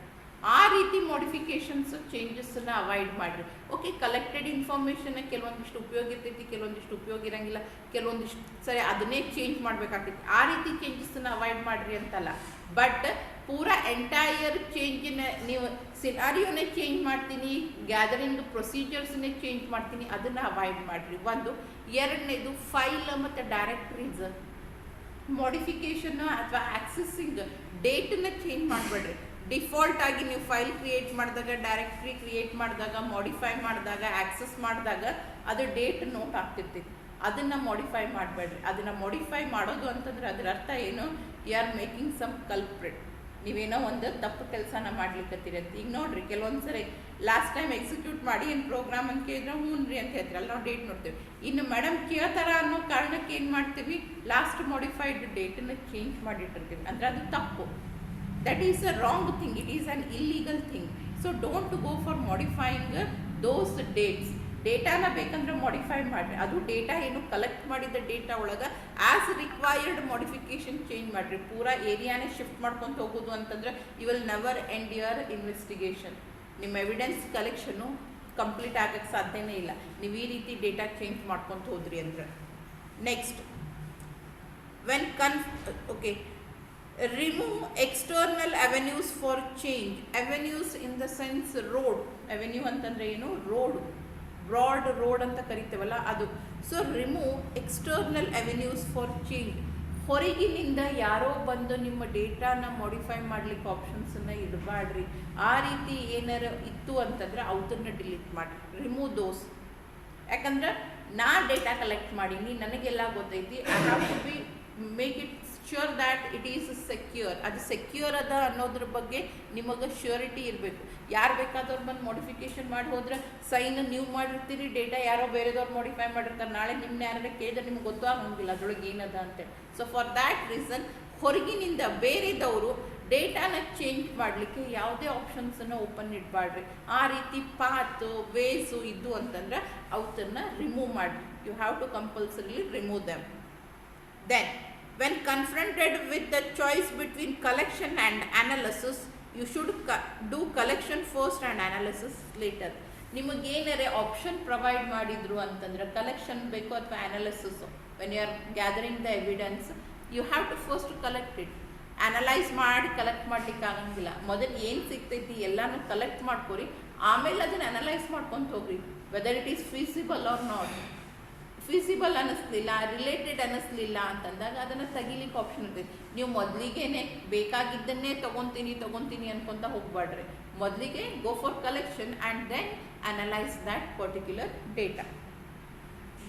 ಆ ರೀತಿ ಮಾಡಿಫಿಕೇಷನ್ಸ್ ಚೇಂಜಸ್ಸನ್ನು ಅವಾಯ್ಡ್ ಮಾಡಿರಿ. ಓಕೆ, ಕಲೆಕ್ಟೆಡ್ ಇನ್ಫಾರ್ಮೇಷನ್ ಕೆಲವೊಂದಿಷ್ಟು ಉಪಯೋಗ ಇರ್ತೈತಿ, ಕೆಲವೊಂದಿಷ್ಟು ಉಪಯೋಗ ಇರೋಂಗಿಲ್ಲ, ಕೆಲವೊಂದಿಷ್ಟು ಸರಿ ಅದನ್ನೇ ಚೇಂಜ್ ಮಾಡಬೇಕಾಗ್ತೈತಿ. ಆ ರೀತಿ ಚೇಂಜಸ್ಸನ್ನು ಅವಾಯ್ಡ್ ಮಾಡಿರಿ ಅಂತಲ್ಲ, ಬಟ್ ಪೂರಾ ಎಂಟೈರ್ ಚೇಂಜಿನ ನೀವು ಸಿನಾರಿಯೋನೇ ಚೇಂಜ್ ಮಾಡ್ತೀನಿ, ಗ್ಯಾದರಿಂಗ್ ಪ್ರೊಸೀಜರ್ಸ್ನೇ ಚೇಂಜ್ ಮಾಡ್ತೀನಿ, ಅದನ್ನು ಅವಾಯ್ಡ್ ಮಾಡಿರಿ. ಒಂದು. ಎರಡನೇದು ಫೈಲ್ ಮತ್ತು ಡೈರೆಕ್ಟ್ರೀಸ್ ಮಾಡಿಫಿಕೇಷನ್ ಅಥವಾ ಆಕ್ಸೆಸಿಂಗ್ ಡೇಟನ್ನು ಚೇಂಜ್ ಮಾಡಬೇಡ್ರಿ. ಡಿಫಾಲ್ಟ್ ಆಗಿ ನೀವು ಫೈಲ್ ಕ್ರಿಯೇಟ್ ಮಾಡಿದಾಗ, ಡೈರೆಕ್ಟ್ರಿ ಕ್ರಿಯೇಟ್ ಮಾಡಿದಾಗ, ಮಾಡಿಫೈ ಮಾಡಿದಾಗ, ಆಕ್ಸೆಸ್ ಮಾಡಿದಾಗ ಅದು ಡೇಟ್ ನೋಟ್ ಆಗ್ತಿರ್ತೈತಿ. ಅದನ್ನು ಮಾಡಿಫೈ ಮಾಡಬೇಡ್ರಿ. ಅದನ್ನು ಮಾಡಿಫೈ ಮಾಡೋದು ಅಂತಂದ್ರೆ ಅದರ ಅರ್ಥ ಏನು? You are making some culprit. ನೀವೇನೋ ಒಂದು ತಪ್ಪು ಕೆಲಸನ ಮಾಡ್ಲಿಕ್ಕತ್ತೀರಿ ಅಂತ. ಈಗ ನೋಡ್ರಿ, ಕೆಲವೊಂದು ಸರಿ ಲಾಸ್ಟ್ ಟೈಮ್ ಎಕ್ಸಿಕ್ಯೂಟ್ ಮಾಡಿ ಏನು ಪ್ರೋಗ್ರಾಮ್ ಅಂತ ಕೇಳಿದ್ರೆ ಹ್ಞೂ ರೀ ಅಂತ ಹೇಳ್ತೀರಲ್ಲ, ನಾವು ಡೇಟ್ ನೋಡ್ತೀವಿ. ಇನ್ನು ಮೇಡಮ್ ಕೇಳ್ತಾರ ಅನ್ನೋ ಕಾರಣಕ್ಕೆ ಏನು ಮಾಡ್ತೀವಿ, ಲಾಸ್ಟ್ ಮಾಡಿಫೈಡ್ ಡೇಟನ್ನು ಚೇಂಜ್ ಮಾಡಿಟ್ಟಿರ್ತೀವಿ. ಅಂದರೆ ಅದು ತಪ್ಪು. That is a wrong thing. It is an illegal thing. So don't go for modifying those dates. ಡೇಟಾನ ಬೇಕಂದ್ರೆ ಮಾಡಿಫೈ ಮಾಡಿರಿ. ಅದು ಡೇಟಾ ಏನು ಕಲೆಕ್ಟ್ ಮಾಡಿದ ಡೇಟಾ ಒಳಗೆ ಆ್ಯಸ್ ರಿಕ್ವೈರ್ಡ್ ಮಾಡಿಫಿಕೇಷನ್ ಚೇಂಜ್ ಮಾಡಿರಿ. ಪೂರಾ ಏರಿಯಾನೇ ಶಿಫ್ಟ್ ಮಾಡ್ಕೊತ ಹೋಗೋದು ಅಂತಂದ್ರೆ you will never end your investigation. ನಿಮ್ಮ ಎವಿಡೆನ್ಸ್ ಕಲೆಕ್ಷನು ಕಂಪ್ಲೀಟ್ ಆಗೋಕ್ಕೆ ಸಾಧ್ಯನೇ ಇಲ್ಲ ನೀವು ಈ ರೀತಿ ಡೇಟಾ ಚೇಂಜ್ ಮಾಡ್ಕೊತ ಹೋದ್ರಿ ಅಂದ್ರೆ. Next, when remove external avenues for change. Avenues in the sense road. Avenue ಅಂತಂದ್ರೆ ಏನು? ರೋಡ್. ಬ್ರಾಡ್ ರೋಡ್ ಅಂತ ಕರಿತೇವಲ್ಲ ಅದು. So remove external avenues for change. ಹೊರಗಿನಿಂದ ಯಾರೋ ಬಂದು ನಿಮ್ಮ ಡೇಟಾನ ಮಾಡಿಫೈ ಮಾಡ್ಲಿಕ್ಕೆ ಆಪ್ಷನ್ಸನ್ನು ಇಡಬಾಡ್ರಿ. ಆ ರೀತಿ ಏನಾರು ಇತ್ತು ಅಂತಂದ್ರೆ ಅವನ್ನ ಡಿಲೀಟ್ ಮಾಡಿರಿ. Remove those. ಯಾಕಂದ್ರೆ ನಾ ಡೇಟಾ ಕಲೆಕ್ಟ್ ಮಾಡೀನಿ, ನನಗೆಲ್ಲ ಗೊತ್ತೈತಿ. I have to be make it sure that it is secure. ಅದು ಸೆಕ್ಯೂರ್ ಅದ ಅನ್ನೋದ್ರ ಬಗ್ಗೆ ನಿಮಗೆ ಶ್ಯೂರಿಟಿ ಇರಬೇಕು. ಯಾರು ಬೇಕಾದವ್ರು ಬಂದು ಮಾಡಿಫಿಕೇಷನ್ ಮಾಡಿ ಹೋದ್ರೆ ಸೈನ್ ನೀವು ಮಾಡಿರ್ತೀರಿ, ಡೇಟಾ ಯಾರೋ ಬೇರೆದವ್ರು ಮಾಡಿಫೈ ಮಾಡಿರ್ತಾರೆ. ನಾಳೆ ನಿಮ್ಮನ್ನ ಯಾರು ಕೇಳಿದ್ರೆ ನಿಮ್ಗೆ ಗೊತ್ತಾಗಂಗಿಲ್ಲ ಅದ್ರೊಳಗೆ ಏನದ ಅಂತೇಳಿ. ಸೊ ಫಾರ್ ದ್ಯಾಟ್ ರೀಸನ್ ಹೊರಗಿನಿಂದ ಬೇರೆದವರು ಡೇಟಾನ ಚೇಂಜ್ ಮಾಡಲಿಕ್ಕೆ ಯಾವುದೇ ಆಪ್ಷನ್ಸನ್ನು ಓಪನ್ ಇಡಬಾರ್ರಿ. ಆ ರೀತಿ ಪಾತು ವೇಸು ಇದ್ದು ಅಂತಂದ್ರೆ ಅವತ್ತನ್ನು ರಿಮೂವ್ ಮಾಡಿರಿ. You have to compulsorily remove them. Then, when confronted with the choice between collection and analysis, you should do collection first and analysis later. ನಿಮಗೇನಾರೆ ಆಪ್ಷನ್ ಪ್ರೊವೈಡ್ ಮಾಡಿದ್ರು ಅಂತಂದ್ರೆ ಕಲೆಕ್ಷನ್ ಬೇಕು ಅಥವಾ analysis, when you are gathering the evidence you have to first collect it. Analyse ಮಾಡಿ collect ಮಾಡ್ಲಿಕ್ಕೆ ಆಗಂಗಿಲ್ಲ. ಮೊದಲು ಏನು ಸಿಗ್ತೈತಿ ಎಲ್ಲನೂ ಕಲೆಕ್ಟ್ ಮಾಡ್ಕೊರಿ, ಆಮೇಲೆ ಅದನ್ನು ಅನಲೈಸ್ ಮಾಡ್ಕೊತ ಹೋಗ್ರಿ. Whether it is feasible or not. Feasible ಅನ್ನಿಸ್ಲಿಲ್ಲ, ರಿಲೇಟೆಡ್ ಅನ್ನಿಸ್ಲಿಲ್ಲ ಅಂತಂದಾಗ ಅದನ್ನು ತೆಗಿಲಿಕ್ಕೆ ಆಪ್ಷನ್ ಇರ್ತೈತಿ. ನೀವು ಮೊದಲಿಗೇನೆ ಬೇಕಾಗಿದ್ದನ್ನೇ ತೊಗೊತೀನಿ ಅನ್ಕೊತ ಹೋಗ್ಬಾಡ್ರಿ. ಮೊದಲಿಗೆ go for collection and then analyse that particular data.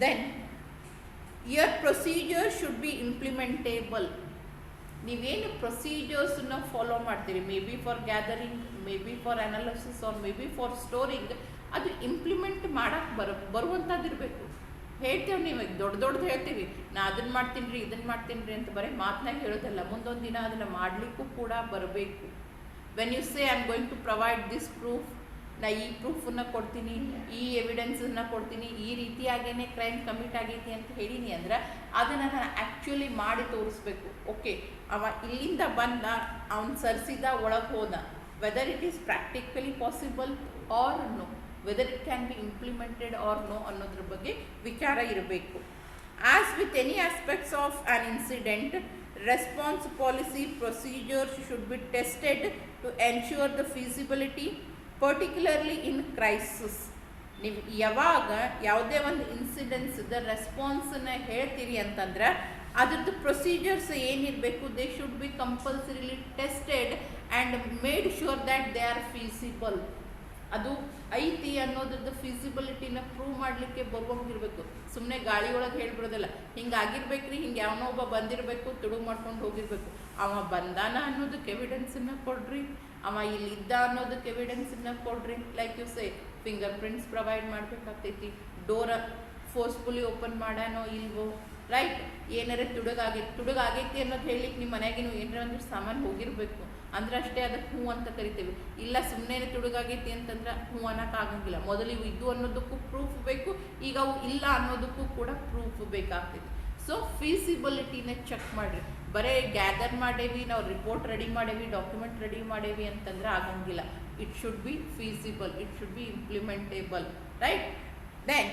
Then your procedure should be implementable. ನೀವೇನು ಪ್ರೊಸೀಜರ್ಸನ್ನ ಫಾಲೋ ಮಾಡ್ತೀರಿ, may be for gathering, may be for analysis or may be for storing, ಅದು ಇಂಪ್ಲಿಮೆಂಟ್ ಮಾಡೋಕ್ಕೆ ಬರುವಂಥದ್ದಿರಬೇಕು. ಹೇಳ್ತೇವೆ ನೀವು ದೊಡ್ಡದು ಹೇಳ್ತೀವಿ, ನಾ ಅದನ್ನು ಮಾಡ್ತೀನಿ ರೀ ಇದನ್ನು ಮಾಡ್ತೀನಿ ರೀ ಅಂತ ಬರೀ ಮಾತನಾಗ ಹೇಳೋದಲ್ಲ, ಮುಂದೊಂದು ದಿನ ಅದನ್ನು ಮಾಡಲಿಕ್ಕೂ ಕೂಡ ಬರಬೇಕು. When you say I am going to provide this proof, ನಾ ಈ ಪ್ರೂಫನ್ನು ಕೊಡ್ತೀನಿ, ಈ ಎವಿಡೆನ್ಸನ್ನು ಕೊಡ್ತೀನಿ, ಈ ರೀತಿಯಾಗೇ ಕ್ರೈಮ್ ಕಮಿಟ್ ಆಗೈತಿ ಅಂತ ಹೇಳೀನಿ ಅಂದ್ರೆ ಅದನ್ನು ನಾನು ಆ್ಯಕ್ಚುಲಿ ಮಾಡಿ ತೋರಿಸ್ಬೇಕು. ಓಕೆ, ಅವ ಇಲ್ಲಿಂದ ಬಂದ, ಅವನು ಸರಿಸಿದ, ಒಳಗೆ ಹೋದ, whether it is practically possible or no, whether it can be implemented or no ಅನ್ನೋದ್ರ ಬಗ್ಗೆ ವಿಚಾರ ಇರಬೇಕು. As with any aspects of an incident, response policy procedures should be tested to ensure the feasibility, particularly in crisis. ನೀವು ಯಾವಾಗ ಯಾವುದೇ ಒಂದು ಇನ್ಸಿಡೆನ್ಸ್ದ ರೆಸ್ಪಾನ್ಸನ್ನ ಹೇಳ್ತೀರಿ ಅಂತಂದ್ರೆ ಅದ್ರದ್ದು ಪ್ರೊಸೀಜರ್ಸ್ ಏನಿರಬೇಕು, they should be compulsorily tested and made sure that they are feasible. ಅದು ಐತಿ ಅನ್ನೋದ್ರದ್ದು ಫೀಸಿಬಿಲಿಟಿನ ಪ್ರೂವ್ ಮಾಡಲಿಕ್ಕೆ ಬರುವಂಗಿರ್ಬೇಕು. ಸುಮ್ಮನೆ ಗಾಳಿ ಒಳಗೆ ಹೇಳ್ಬಿಡೋದಲ್ಲ, ಹಿಂಗೆ ಆಗಿರ್ಬೇಕ್ರಿ, ಹಿಂಗೆ ಯಾವನೋ ಒಬ್ಬ ಬಂದಿರಬೇಕು, ತುಡುಗು ಮಾಡ್ಕೊಂಡು ಹೋಗಿರ್ಬೇಕು. ಅವ ಬಂದಾನ ಅನ್ನೋದಕ್ಕೆ ಎವಿಡೆನ್ಸನ್ನು ಕೊಡ್ರಿ, ಅವ ಇಲ್ಲಿದ್ದ ಅನ್ನೋದಕ್ಕೆ ಎವಿಡೆನ್ಸನ್ನು ಕೊಡ್ರಿ. Like you say finger prints provide ಮಾಡಬೇಕಾಗ್ತೈತಿ, ಡೋರ ಫೋರ್ಸ್ಫುಲಿ ಓಪನ್ ಮಾಡಾನೋ ಇಲ್ವೋ, ರೈಟ್? ಏನಾರ ತುಡುಗಾಗೈತಿ ಅನ್ನೋದು ಹೇಳಿಕ್ಕೆ ನಿಮ್ಮ ಮನೆಯಾಗಿನೂ ಏನಾರ ಒಂದು ಸಾಮಾನು ಹೋಗಿರಬೇಕು ಅಂದ್ರೆ ಅಷ್ಟೇ ಅದಕ್ಕೆ ಹ್ಞೂ ಅಂತ ಕರಿತೀವಿ. ಇಲ್ಲ ಸುಮ್ಮನೆ ತುಡುಗಾಗೈತಿ ಅಂತಂದ್ರೆ ಹ್ಞೂ ಅನ್ನೋಕ್ಕಾಗಂಗಿಲ್ಲ. ಮೊದಲು ಇವು ಇದ್ದು ಅನ್ನೋದಕ್ಕೂ ಪ್ರೂಫ್ ಬೇಕು, ಈಗ ಅವು ಇಲ್ಲ ಅನ್ನೋದಕ್ಕೂ ಕೂಡ ಪ್ರೂಫ್ ಬೇಕಾಗ್ತೈತಿ. ಸೊ ಫೀಸಿಬಿಲಿಟಿನ ಚೆಕ್ ಮಾಡಿರಿ. ಬರೀ ಗ್ಯಾದರ್ ಮಾಡೇವಿ, ನಾವು ರಿಪೋರ್ಟ್ ರೆಡಿ ಮಾಡೇವಿ, ಡಾಕ್ಯುಮೆಂಟ್ ರೆಡಿ ಮಾಡೇವಿ ಅಂತಂದ್ರೆ ಆಗಂಗಿಲ್ಲ. It should be feasible, it should be implementable, right? Then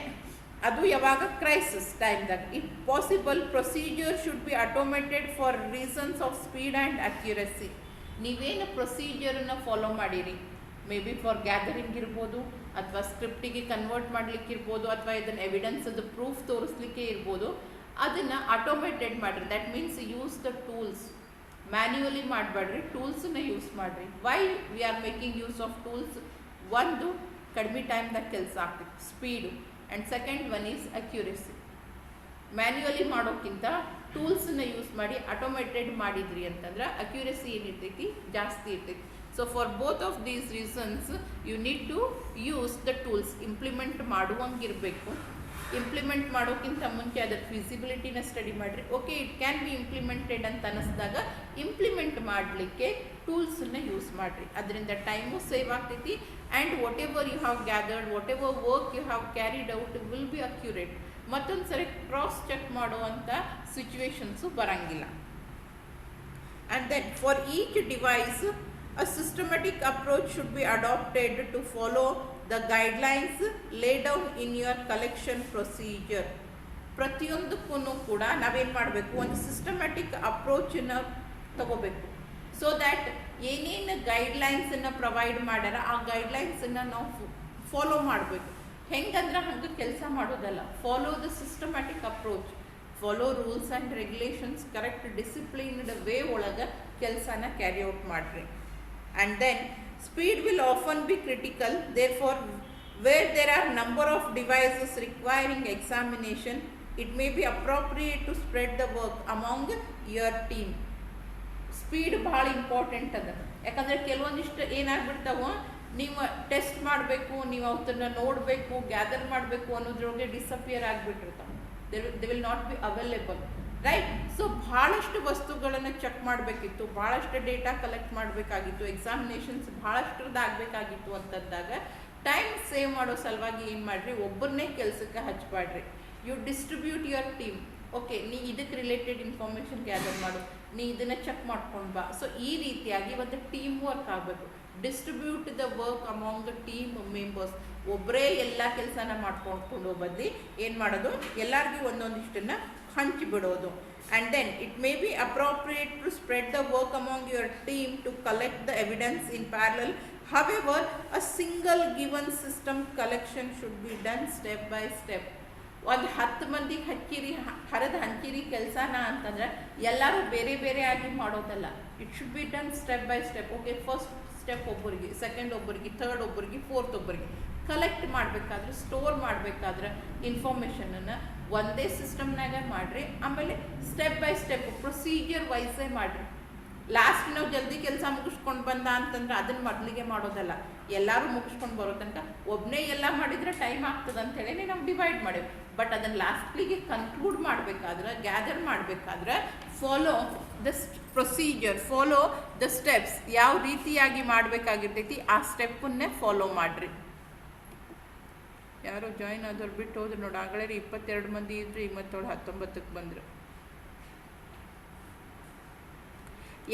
ಅದು ಯಾವಾಗ ಕ್ರೈಸಿಸ್ ಟೈಮ್ದಾಗ. It possible procedure should be automated for reasons of speed and accuracy. ನೀವೇನು ಪ್ರೊಸೀಜರನ್ನು ಫಾಲೋ ಮಾಡಿರಿ, ಮೇ ಬಿ ಫಾರ್ ಗ್ಯಾದರಿಂಗ್ ಇರ್ಬೋದು, ಅಥವಾ ಸ್ಕ್ರಿಪ್ಟಿಗೆ ಕನ್ವರ್ಟ್ ಮಾಡಲಿಕ್ಕಿರ್ಬೋದು, ಅಥವಾ ಇದನ್ನು ಎವಿಡೆನ್ಸದು ಪ್ರೂಫ್ ತೋರಿಸ್ಲಿಕ್ಕೆ ಇರ್ಬೋದು, ಅದನ್ನು ಆಟೋಮೇಟೆಡ್ ಮಾಡಿರಿ. That means use the tools. Manually ಮಾಡಬೇಡ್ರಿ, ಟೂಲ್ಸನ್ನ ಯೂಸ್ ಮಾಡಿರಿ. Why we are making use of tools? ಒಂದು, ಕಡಿಮೆ ಟೈಮ್ದಾಗ ಕೆಲಸ ಆಗ್ತೈತಿ, speed. And second one is accuracy. Manually ಮಾಡೋಕ್ಕಿಂತ ಟೂಲ್ಸನ್ನ ಯೂಸ್ ಮಾಡಿ ಆಟೋಮೇಟೆಡ್ ಮಾಡಿದ್ರಿ ಅಂತಂದ್ರೆ ಅಕ್ಯುರಸಿ ಏನಿರ್ತೈತಿ ಜಾಸ್ತಿ ಇರ್ತೈತಿ. So for both of these reasons you need to use the tools. Implement ಮಾಡುವಂಗಿರಬೇಕು. ಇಂಪ್ಲಿಮೆಂಟ್ ಮಾಡೋಕ್ಕಿಂತ ಮುಂಚೆ ಅದರ ಫೀಸಿಬಿಲಿಟಿನ ಸ್ಟಡಿ ಮಾಡಿರಿ. Okay, it can be implemented ಅಂತ ಅನ್ನಿಸಿದಾಗ ಇಂಪ್ಲಿಮೆಂಟ್ ಮಾಡಲಿಕ್ಕೆ ಟೂಲ್ಸನ್ನು ಯೂಸ್ ಮಾಡಿರಿ. ಅದರಿಂದ ಟೈಮು ಸೇವ್ ಆಗ್ತೈತಿ and whatever you have gathered, whatever work you have carried out will be accurate. ಮತ್ತೊಂದು ಸರಿ ಕ್ರಾಸ್ ಚೆಕ್ ಮಾಡುವಂಥ ಸಿಚುವೇಶನ್ಸು ಬರಂಗಿಲ್ಲ. And then for each device a systematic approach should be adopted to follow the guidelines laid down in your collection procedure. ಪ್ರತಿಯೊಂದಕ್ಕೂ ಕೂಡ ನಾವೇನು ಮಾಡಬೇಕು, ಒಂದು systematic ಅಪ್ರೋಚನ್ನು ತಗೋಬೇಕು. ಸೊ ದ್ಯಾಟ್ ಏನೇನು ಗೈಡ್ಲೈನ್ಸನ್ನು ಪ್ರೊವೈಡ್ ಮಾಡ್ಯಾರ ಆ ಗೈಡ್ಲೈನ್ಸನ್ನು ನಾವು ಫಾಲೋ ಮಾಡಬೇಕು. ಹೆಂಗಂದ್ರೆ ಹಂಗೆ ಕೆಲಸ ಮಾಡೋದಲ್ಲ. Follow the systematic approach, follow rules and regulations, correct disciplined way ಒಳಗೆ ಕೆಲಸನ ಕ್ಯಾರಿ ಔಟ್ ಮಾಡಿರಿ. And then speed will often be critical. Therefore, where there are number of devices requiring examination, it may be appropriate to spread the work among your team. Speed ಭಾಳ important ಅದ. ಯಾಕಂದರೆ ಕೆಲವೊಂದಿಷ್ಟು ಏನಾಗ್ಬಿಡ್ತಾವೋ, ನೀವು test ಮಾಡಬೇಕು, ನೀವು ಅವತ್ತನ್ನು ನೋಡಬೇಕು, ಗ್ಯಾದರ್ ಮಾಡಬೇಕು ಅನ್ನೋದ್ರೊಳಗೆ ಡಿಸಪಿಯರ್ ಆಗಿಬಿಟ್ಟಿರ್ತಾವೆ. They will not be available, right? So ಭಾಳಷ್ಟು ವಸ್ತುಗಳನ್ನು ಚೆಕ್ ಮಾಡಬೇಕಿತ್ತು, ಭಾಳಷ್ಟು ಡೇಟಾ ಕಲೆಕ್ಟ್ ಮಾಡಬೇಕಾಗಿತ್ತು, ಎಕ್ಸಾಮಿನೇಷನ್ಸ್ ಭಾಳಷ್ಟ್ರದ್ದು ಆಗಬೇಕಾಗಿತ್ತು ಅಂತಂದಾಗ ಟೈಮ್ ಸೇವ್ ಮಾಡೋ ಸಲುವಾಗಿ ಏನು ಮಾಡಿರಿ, ಒಬ್ಬರನ್ನೇ ಕೆಲಸಕ್ಕೆ ಹಚ್ಚಬೇಡ್ರಿ. You distribute your team. Okay, ನೀ ಇದಕ್ಕೆ ರಿಲೇಟೆಡ್ ಇನ್ಫಾರ್ಮೇಷನ್ ಗ್ಯಾದರ್ ಮಾಡು, ನೀ ಇದನ್ನು ಚೆಕ್ ಮಾಡ್ಕೊಂಡು ಬಾ. ಸೊ ಈ ರೀತಿಯಾಗಿ ಒಂದು ಟೀಮ್ ವರ್ಕ್ ಆಗಬೇಕು. Distribute the work among the team members. ಒಬ್ಬರೇ ಎಲ್ಲ ಕೆಲಸನ ಮಾಡ್ಕೊಂಡು ಬದ್ಲಿ ಏನು ಮಾಡೋದು, ಎಲ್ಲರಿಗೂ ಒಂದೊಂದಿಷ್ಟನ್ನು ಹಂಚಿಬಿಡೋದು. And then it may be appropriate to spread the work among your team to collect the evidence in parallel. However, a single given system collection should be done step by step. ಒಂದು 10 ಮಂದಿಗೆ ಹಂಚಿರಿ ಕೆಲಸನ ಅಂತಂದ್ರೆ ಎಲ್ಲರೂ ಬೇರೆ ಬೇರೆ ಆಗಿ ಮಾಡೋದಲ್ಲ. It should be done step by step. Okay, first step ಒಬ್ಬರಿಗೆ, ಸೆಕೆಂಡ್ ಒಬ್ಬರಿಗೆ, ಥರ್ಡ್ ಒಬ್ಬರಿಗೆ, ಫೋರ್ತ್ ಒಬ್ಬರಿಗೆ ಕಲೆಕ್ಟ್ ಮಾಡಬೇಕಾದ್ರೆ, ಸ್ಟೋರ್ ಮಾಡಬೇಕಾದ್ರೆ ಇನ್ಫಾರ್ಮೇಷನನ್ನು ಒಂದೇ ಸಿಸ್ಟಮ್ನಾಗ ಮಾಡಿರಿ. ಆಮೇಲೆ ಸ್ಟೆಪ್ ಬೈ ಸ್ಟೆಪ್ ಪ್ರೊಸೀಜರ್ ವೈಸೇ ಮಾಡಿರಿ. ಲಾಸ್ಟ್ ನಾವು ಜಲ್ದಿ ಕೆಲಸ ಮುಗಿಸ್ಕೊಂಡು ಬಂದ ಅಂತಂದ್ರೆ ಅದನ್ನು ಮೊದಲಿಗೆ ಮಾಡೋದಲ್ಲ. ಎಲ್ಲರೂ ಮುಗಿಸ್ಕೊಂಡು ಬರೋ ತನಕ ಒಬ್ಬನೇ ಎಲ್ಲ ಮಾಡಿದರೆ ಟೈಮ್ ಆಗ್ತದೆ ಅಂಥೇಳಿ ನಾವು ಡಿವೈಡ್ ಮಾಡೇವಿ. ಬಟ್ ಅದನ್ನು ಲಾಸ್ಟ್ಲಿಗೆ ಕನ್ಕ್ಲೂಡ್ ಮಾಡಬೇಕಾದ್ರೆ, ಗ್ಯಾದರ್ ಮಾಡಬೇಕಾದ್ರೆ follow the procedure, follow the steps. ಯಾವ ರೀತಿಯಾಗಿ ಮಾಡಬೇಕಾಗಿರ್ತೈತಿ ಆ ಸ್ಟೆಪ್ಪನ್ನೇ ಫಾಲೋ ಮಾಡಿರಿ. ಯಾರೋ ಜಾಯಿನ್ ಆದವ್ರು ಬಿಟ್ಟು ಹೋದ್ರು ನೋಡಿ. ಆಗಲೇ 22 ಮಂದಿ ಇದ್ರು, ಈಗ ಮತ್ತೊಳು 19ಕ್ಕೆ ಬಂದರು.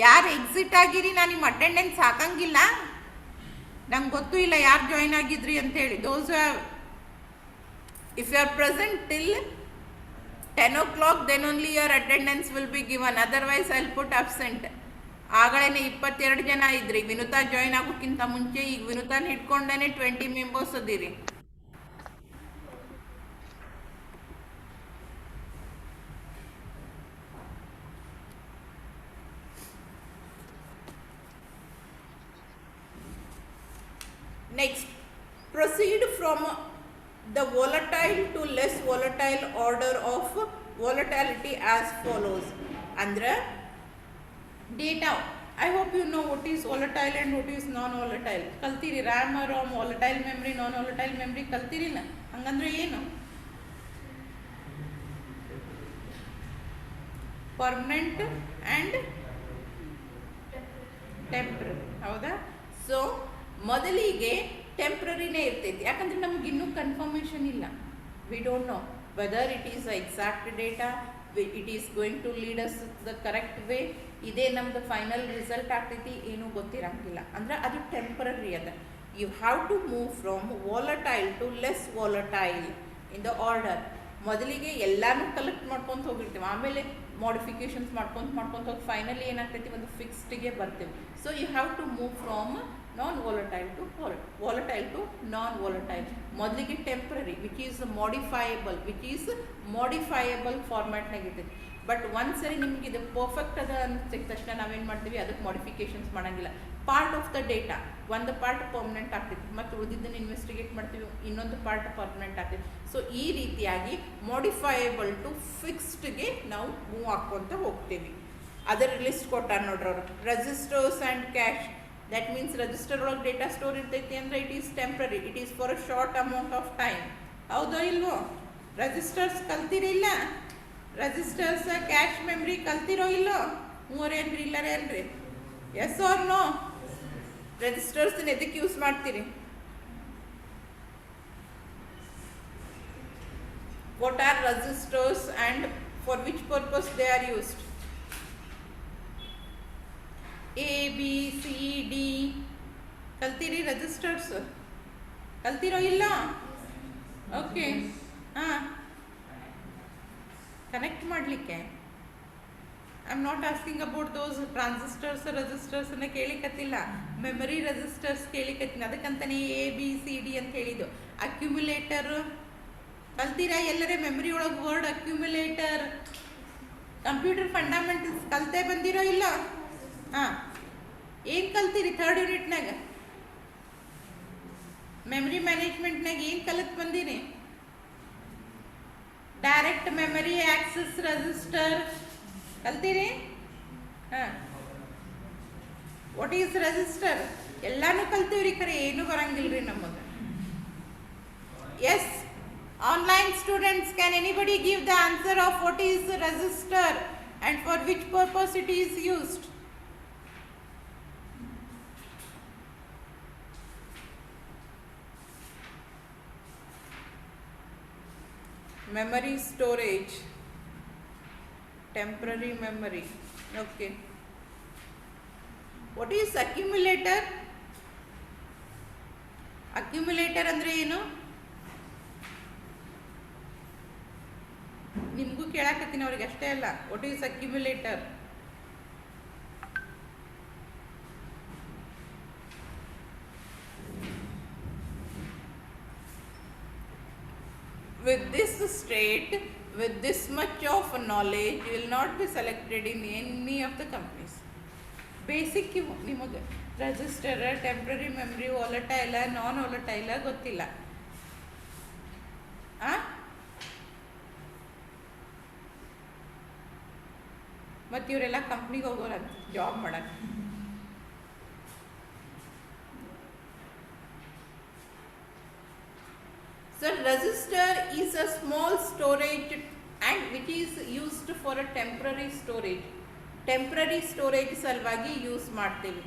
ಯಾರು ಎಕ್ಸಿಟ್ ಆಗಿರಿ, ನಾನು ನಿಮ್ಮ ಅಟೆಂಡೆನ್ಸ್ ಹಾಕಂಗಿಲ್ಲ, ನಂಗೆ ಗೊತ್ತೂ ಇಲ್ಲ ಯಾರು ಜಾಯಿನ್ ಆಗಿದ್ರಿ ಅಂತೇಳಿ. Those if you are present till 10 o'clock, then only your attendance will be given. Otherwise, I'll put absent. ಆಗಳೇನೆ 22 ಜನ ಇದ್ರಿ ವಿನುತಾ ಜಾಯಿನ್ ಆಗೋಕ್ಕಿಂತ ಮುಂಚೆ. ಈಗ ವಿನುತಾನ ಹಿಡ್ಕೊಂಡೇನೆ 20 members ಅದಿರಿ. Next, proceed from the volatile to less volatile order of volatility as follows. Andre data, I hope you know what is volatile and what is non-volatile. ಕಲ್ತೀರಿ RAM ROM, volatile memory, non-volatile memory ಕಲ್ತೀರಿಲ್ಲ? ಹಂಗಂದ್ರೆ ಏನು? Permanent and temporary, ಹೌದಾ? ಸೊ ಮೊದಲಿಗೆ ಟೆಂಪ್ರರಿನೇ ಇರ್ತೈತಿ, ಯಾಕಂದ್ರೆ ನಮ್ಗೆ ಇನ್ನೂ ಕನ್ಫರ್ಮೇಷನ್ ಇಲ್ಲ. We don't know whether it is exact data, it is going to lead us the correct way, ಇದೇ ನಮ್ದು ಫೈನಲ್ ರಿಸಲ್ಟ್ ಆಗ್ತೈತಿ, ಏನೂ ಗೊತ್ತಿರಂಗಿಲ್ಲ. ಅಂದ್ರೆ ಅದು ಟೆಂಪ್ರರಿ ಅದ. You have to move from volatile to less volatile in the order. ಮೊದಲಿಗೆ ಎಲ್ಲಾನು collect ಮಾಡ್ಕೊಂತ ಹೋಗಿರ್ತೀವಿ, ಆಮೇಲೆ ಮಾಡಿಫಿಕೇಶನ್ಸ್ ಮಾಡ್ಕೊಂತ ಹೋಗಿ ಫೈನಲಿ ಏನಾಗ್ತೈತಿ ಒಂದು ಫಿಕ್ಸ್ಡ್ಗೆ ಬರ್ತೀವಿ. So you have to move from non volatile to volatile to non volatile. ಮೊದಲಿಗೆ ಟೆಂಪ್ರರಿ ವಿಚ್ ಈಸ್ ಮಾಡಿಫೈಯಬಲ್ ಫಾರ್ಮ್ಯಾಟ್ನಾಗ ಇರ್ತೈತಿ. ಬಟ್ ಒಂದ್ಸರಿ ನಿಮ್ಗೆ ಇದು ಪರ್ಫೆಕ್ಟ್ ಅದ ಅನ್ಸಿದ ತಕ್ಷಣ ನಾವೇನು ಮಾಡ್ತೀವಿ, ಅದಕ್ಕೆ ಮಾಡಿಫಿಕೇಶನ್ಸ್ ಮಾಡೋಂಗಿಲ್ಲ. ಪಾರ್ಟ್ ಆಫ್ ದ ಡೇಟಾ ಒಂದು ಪಾರ್ಟ್ ಪರ್ಮನೆಂಟ್ ಆಗ್ತೈತಿ, ಮತ್ತು ಉಳಿದಿದ್ದನ್ನು ಇನ್ವೆಸ್ಟಿಗೇಟ್ ಮಾಡ್ತೀವಿ, ಇನ್ನೊಂದು ಪಾರ್ಟ್ ಪರ್ಮನೆಂಟ್ ಆಗ್ತೈತಿ. ಸೊ ಈ ರೀತಿಯಾಗಿ ಮಾಡಿಫೈಯಬಲ್ ಟು ಫಿಕ್ಸ್ಡ್ಗೆ ನಾವು ಮೂವ್ ಹಾಕ್ಕೊಂತ ಹೋಗ್ತೀವಿ. ಅದರ ಲಿಸ್ಟ್ ಕೊಟ್ಟಾರ ನೋಡ್ರಿ ಅವರು, registers and cache. That means register ಒಳಗೆ ಡೇಟಾ ಸ್ಟೋರ್ ಇರ್ತೈತಿ ಅಂದರೆ it is temporary, it is for a short amount of time. ಹೌದೋ ಇಲ್ವೋ? ರೆಜಿಸ್ಟರ್ಸ್ ಕಲ್ತಿರಿಲ್ಲ? ರೆಜಿಸ್ಟರ್ಸ್ ಕ್ಯಾಶ್ ಮೆಮ್ರಿ ಕಲ್ತಿರೋ ಇಲ್ಲೋ? ಮೂರೇನ್ರಿ ಇಲ್ಲರೇನ್ರಿ? Yes or no? ರೆಜಿಸ್ಟರ್ಸ್ ಎದಕ್ಕೆ ಯೂಸ್ ಮಾಡ್ತೀರಿ? What are registers and for which purpose they are used? A, B, C, D ಕಲ್ತೀರಿ? ರೆಜಿಸ್ಟರ್ಸ್ ಕಲ್ತಿರೋ ಇಲ್ಲ? ಓಕೆ, ಹಾಂ, ಕನೆಕ್ಟ್ ಮಾಡಲಿಕ್ಕೆ. I am not asking about those transistors ರೆಜಿಸ್ಟರ್ಸನ್ನ ಕೇಳಿಕತ್ತಿಲ್ಲ, ಮೆಮರಿ ರೆಜಿಸ್ಟರ್ಸ್ ಕೇಳಿಕತ್ತೀನಿ. ಅದಕ್ಕಂತಾನೆ ABCD ಅಂತ ಹೇಳಿದ್ದು. ಅಕ್ಯುಮುಲೇಟರ್ ಕಲ್ತೀರಾ ಎಲ್ಲರೇ? ಮೆಮರಿ ಒಳಗೆ ವರ್ಡ್ ಅಕ್ಯುಮುಲೇಟರ್, ಕಂಪ್ಯೂಟರ್ ಫಂಡಮೆಂಟಲ್ಸ್ ಕಲ್ತೇ ಬಂದಿರೋ ಇಲ್ಲ? ಹಾಂ, ಏನು ಕಲ್ತೀರಿ 3rd ಯೂನಿಟ್ನಾಗ? ಮೆಮರಿ ಮ್ಯಾನೇಜ್ಮೆಂಟ್ನಾಗ ಏನು ಕಲಿತು ಬಂದೀನಿ? ಡೈರೆಕ್ಟ್ ಮೆಮರಿ ಆಕ್ಸೆಸ್ ರೆಜಿಸ್ಟರ್ ಕಲ್ತೀರಿ? ಹಾಂ, ವಾಟ್ ಈಸ್ ರೆಜಿಸ್ಟರ್ ಎಲ್ಲಾನು ಕಲ್ತೀವ್ರಿ, ಖರೆ ಏನು ಬರಂಗಿಲ್ರಿ ನಮಗೆ. Yes, online students, can anybody give the answer of what is register and for which purpose it is used? Memory storage, temporary memory. Okay, what is accumulator? Accumulator ಅಂದ್ರೆ ಏನು? ನಿಮಗೂ ಕೇಳಾಕತ್ತೀನಿ, ಅವ್ರಿಗೆ ಅಷ್ಟೇ ಅಲ್ಲ. What is accumulator? With this state, with this much of knowledge, you will not be selected in any of the companies. Basic ನಿಮಗೆ register, temporary memory, ವಾಲಟೈಲ, ನಾನ್ ವಾಲಟೈಲ ಗೊತ್ತಿಲ್ಲ. ಮತ್ತು ಇವರೆಲ್ಲ ಕಂಪ್ನಿಗೆ ಹೋಗೋರಂತ ಜಾಬ್ ಮಾಡಕ್ಕೆ. So register is a small storage and which is used for a temporary storage. Temporary storage ಸಲುವಾಗಿ use ಮಾಡ್ತೀವಿ.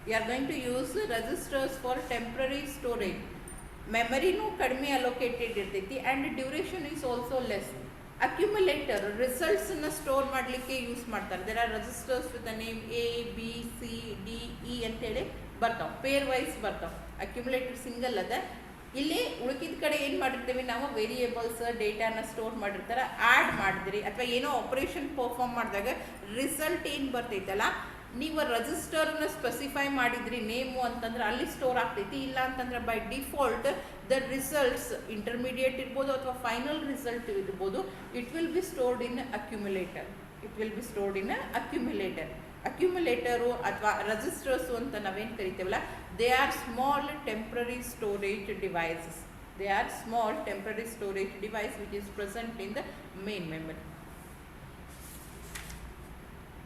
We are going to use registers for temporary storage. ಮೆಮರಿನೂ ಕಡಿಮೆ ಅಲೋಕೇಟೆಡ್ ಇರ್ತೈತಿ and duration is also less. Accumulator ರಿಸಲ್ಟ್ಸನ್ನು store ಮಾಡಲಿಕ್ಕೆ use ಮಾಡ್ತಾರೆ. There are registers with the name A, B, C, D, E ಅಂತೇಳಿ ಬರ್ತಾವೆ, ಪೇರ್ ವೈಸ್ ಬರ್ತಾವೆ. Accumulator single ಅದ, ಇಲ್ಲಿ ಉಳಿಕಿದ ಕಡೆ ಏನು ಮಾಡಿರ್ತೀವಿ ನಾವು ವೇರಿಯೇಬಲ್ಸ್ ಡೇಟಾನ ಸ್ಟೋರ್ ಮಾಡಿರ್ತಾರೆ ಆ್ಯಡ್ ಮಾಡಿದ್ರಿ ಅಥವಾ ಏನೋ ಆಪರೇಷನ್ ಪರ್ಫಾರ್ಮ್ ಮಾಡಿದಾಗ ರಿಸಲ್ಟ್ ಏನು ಬರ್ತೈತಲ್ಲ ನೀವು ರಿಜಿಸ್ಟರ್ನ ಸ್ಪೆಸಿಫೈ ಮಾಡಿದ್ರಿ ನೇಮು ಅಂತಂದ್ರೆ ಅಲ್ಲಿ ಸ್ಟೋರ್ ಆಗ್ತೈತಿ. ಇಲ್ಲ ಅಂತಂದ್ರೆ by default the results intermediate ಇರ್ಬೋದು ಅಥವಾ ಫೈನಲ್ ರಿಸಲ್ಟ್ ಇರ್ಬೋದು, it will be stored in accumulator. It will be stored in accumulator. Accumulator ಅಥವಾ ರಿಜಿಸ್ಟರ್ಸು ಅಂತ ನಾವೇನು ಕರಿತೇವಲ್ಲ, they are small temporary storage devices. They are small temporary storage device which is present in the main memory.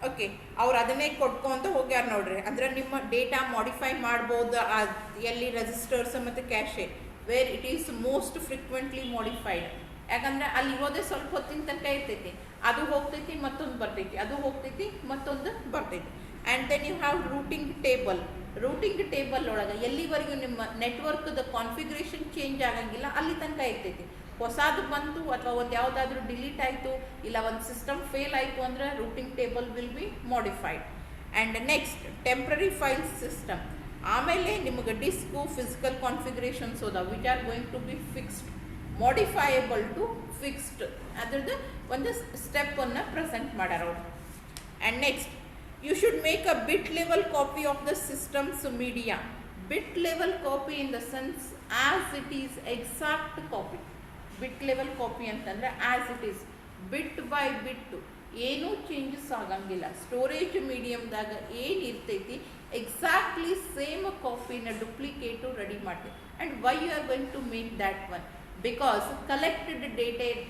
Okay, ಅವ್ರು ಅದನ್ನೇ ಕೊಟ್ಕೊಂತ ಹೋಗ್ಯಾರ ನೋಡ್ರಿ. ಅಂದ್ರೆ ನಿಮ್ಮ ಡೇಟಾ ಮಾಡಿಫೈ ಮಾಡ್ಬೋದು ಎಲ್ಲಿ ರಿಜಿಸ್ಟರ್ಸ್ ಮತ್ತು cache where it is most frequently modified. ಯಾಕಂದ್ರೆ ಅಲ್ಲಿ ಇರೋದೇ ಸ್ವಲ್ಪ ಹೊತ್ತಿನ ತನಕ ಇರ್ತೈತಿ, ಅದು ಹೋಗ್ತೈತಿ ಮತ್ತೊಂದು ಬರ್ತೈತಿ, ಅದು ಹೋಗ್ತೈತಿ ಮತ್ತೊಂದು ಬರ್ತೈತಿ. And then you have routing table. Routing table ಒಳಗೆ ಎಲ್ಲಿವರೆಗೂ ನಿಮ್ಮ ನೆಟ್ವರ್ಕ್ದ ಕಾನ್ಫಿಗ್ರೇಷನ್ ಚೇಂಜ್ ಆಗಂಗಿಲ್ಲ ಅಲ್ಲಿ ತನಕ ಇರ್ತೈತಿ. ಹೊಸದು ಬಂತು ಅಥವಾ ಒಂದು ಯಾವುದಾದ್ರೂ ಡಿಲೀಟ್ ಆಯಿತು ಇಲ್ಲ ಒಂದು ಸಿಸ್ಟಮ್ ಫೇಲ್ ಆಯಿತು ಅಂದರೆ routing table will be modified. And next temporary file system. ಆಮೇಲೆ ನಿಮಗೆ ಡಿಸ್ಕು ಫಿಸಿಕಲ್ ಕಾನ್ಫಿಗ್ರೇಷನ್ಸ್ ಹೋದ which are going to be fixed, modifiable to fixed. ಅದ್ರದ್ದು ಒಂದು ಸ್ಟೆಪ್ಪನ್ನು ಪ್ರೆಸೆಂಟ್ ಮಾಡ್ಯಾರ ಅವರು. And next you should make a bit level copy of the systems media. Bit level copy in the sense as it is exact copy. Bit level copy ಅಂತಂದರೆ as it is bit by bit, ಏನೂ changes ಆಗಂಗಿಲ್ಲ. Storage ಮೀಡಿಯಮ್ದಾಗ ಏನು ಇರ್ತೈತಿ exactly same ಕಾಪಿನ duplicate ready ಮಾಡ್ತೀವಿ. And why you are going to make that one? Because collected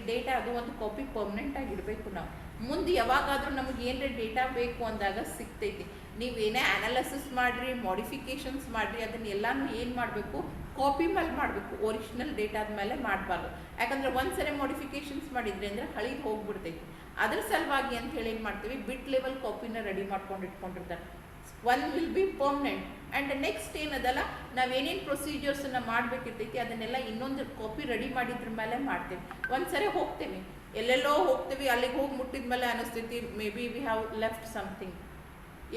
data ಅದು ಒಂದು ಕಾಪಿ ಪರ್ಮನೆಂಟ್ ಆಗಿರಬೇಕು. ನಾವು ಮುಂದೆ ಯಾವಾಗಾದರೂ ನಮಗೆ ಏನರ ಡೇಟಾ ಬೇಕು ಅಂದಾಗ ಸಿಗ್ತೈತಿ. ನೀವೇನೇ ಅನಾಲಿಸಿಸ್ ಮಾಡಿರಿ, ಮಾಡಿಫಿಕೇಷನ್ಸ್ ಮಾಡಿರಿ, ಅದನ್ನೆಲ್ಲನೂ ಏನು ಮಾಡಬೇಕು, ಕಾಪಿ ಮೇಲೆ ಮಾಡಬೇಕು, ಒರಿಜಿನಲ್ ಡೇಟಾದ ಮೇಲೆ ಮಾಡಬಾರ್ದು. ಯಾಕಂದರೆ ಒಂದ್ಸರಿ ಮಾಡಿಫಿಕೇಷನ್ಸ್ ಮಾಡಿದ್ರಿ ಅಂದರೆ ಹಳಿದು ಹೋಗ್ಬಿಡ್ತೈತಿ. ಅದ್ರ ಸಲುವಾಗಿ ಅಂತ ಹೇಳಿ ಏನು ಮಾಡ್ತೀವಿ, ಬಿಟ್ ಲೆವೆಲ್ ಕಾಪಿನ ರೆಡಿ ಮಾಡ್ಕೊಂಡು ಇಟ್ಕೊಂಡಿರ್ತಾರೆ. One will be permanent. And next ಏನದಲ್ಲ, ನಾವೇನೇನು ಪ್ರೊಸೀಜರ್ಸನ್ನು ಮಾಡಬೇಕಿರ್ತೈತಿ ಅದನ್ನೆಲ್ಲ ಇನ್ನೊಂದು ಕಾಪಿ ರೆಡಿ ಮಾಡಿದ್ರ ಮೇಲೆ ಮಾಡ್ತೀವಿ. ಒಂದ್ಸರಿ ಹೋಗ್ತೀವಿ, ಎಲ್ಲೆಲ್ಲೋ ಹೋಗ್ತೀವಿ, ಅಲ್ಲಿಗೆ ಹೋಗಿ ಮುಟ್ಟಿದ ಮೇಲೆ ಅನಿಸ್ತೈತಿ may be we have left something,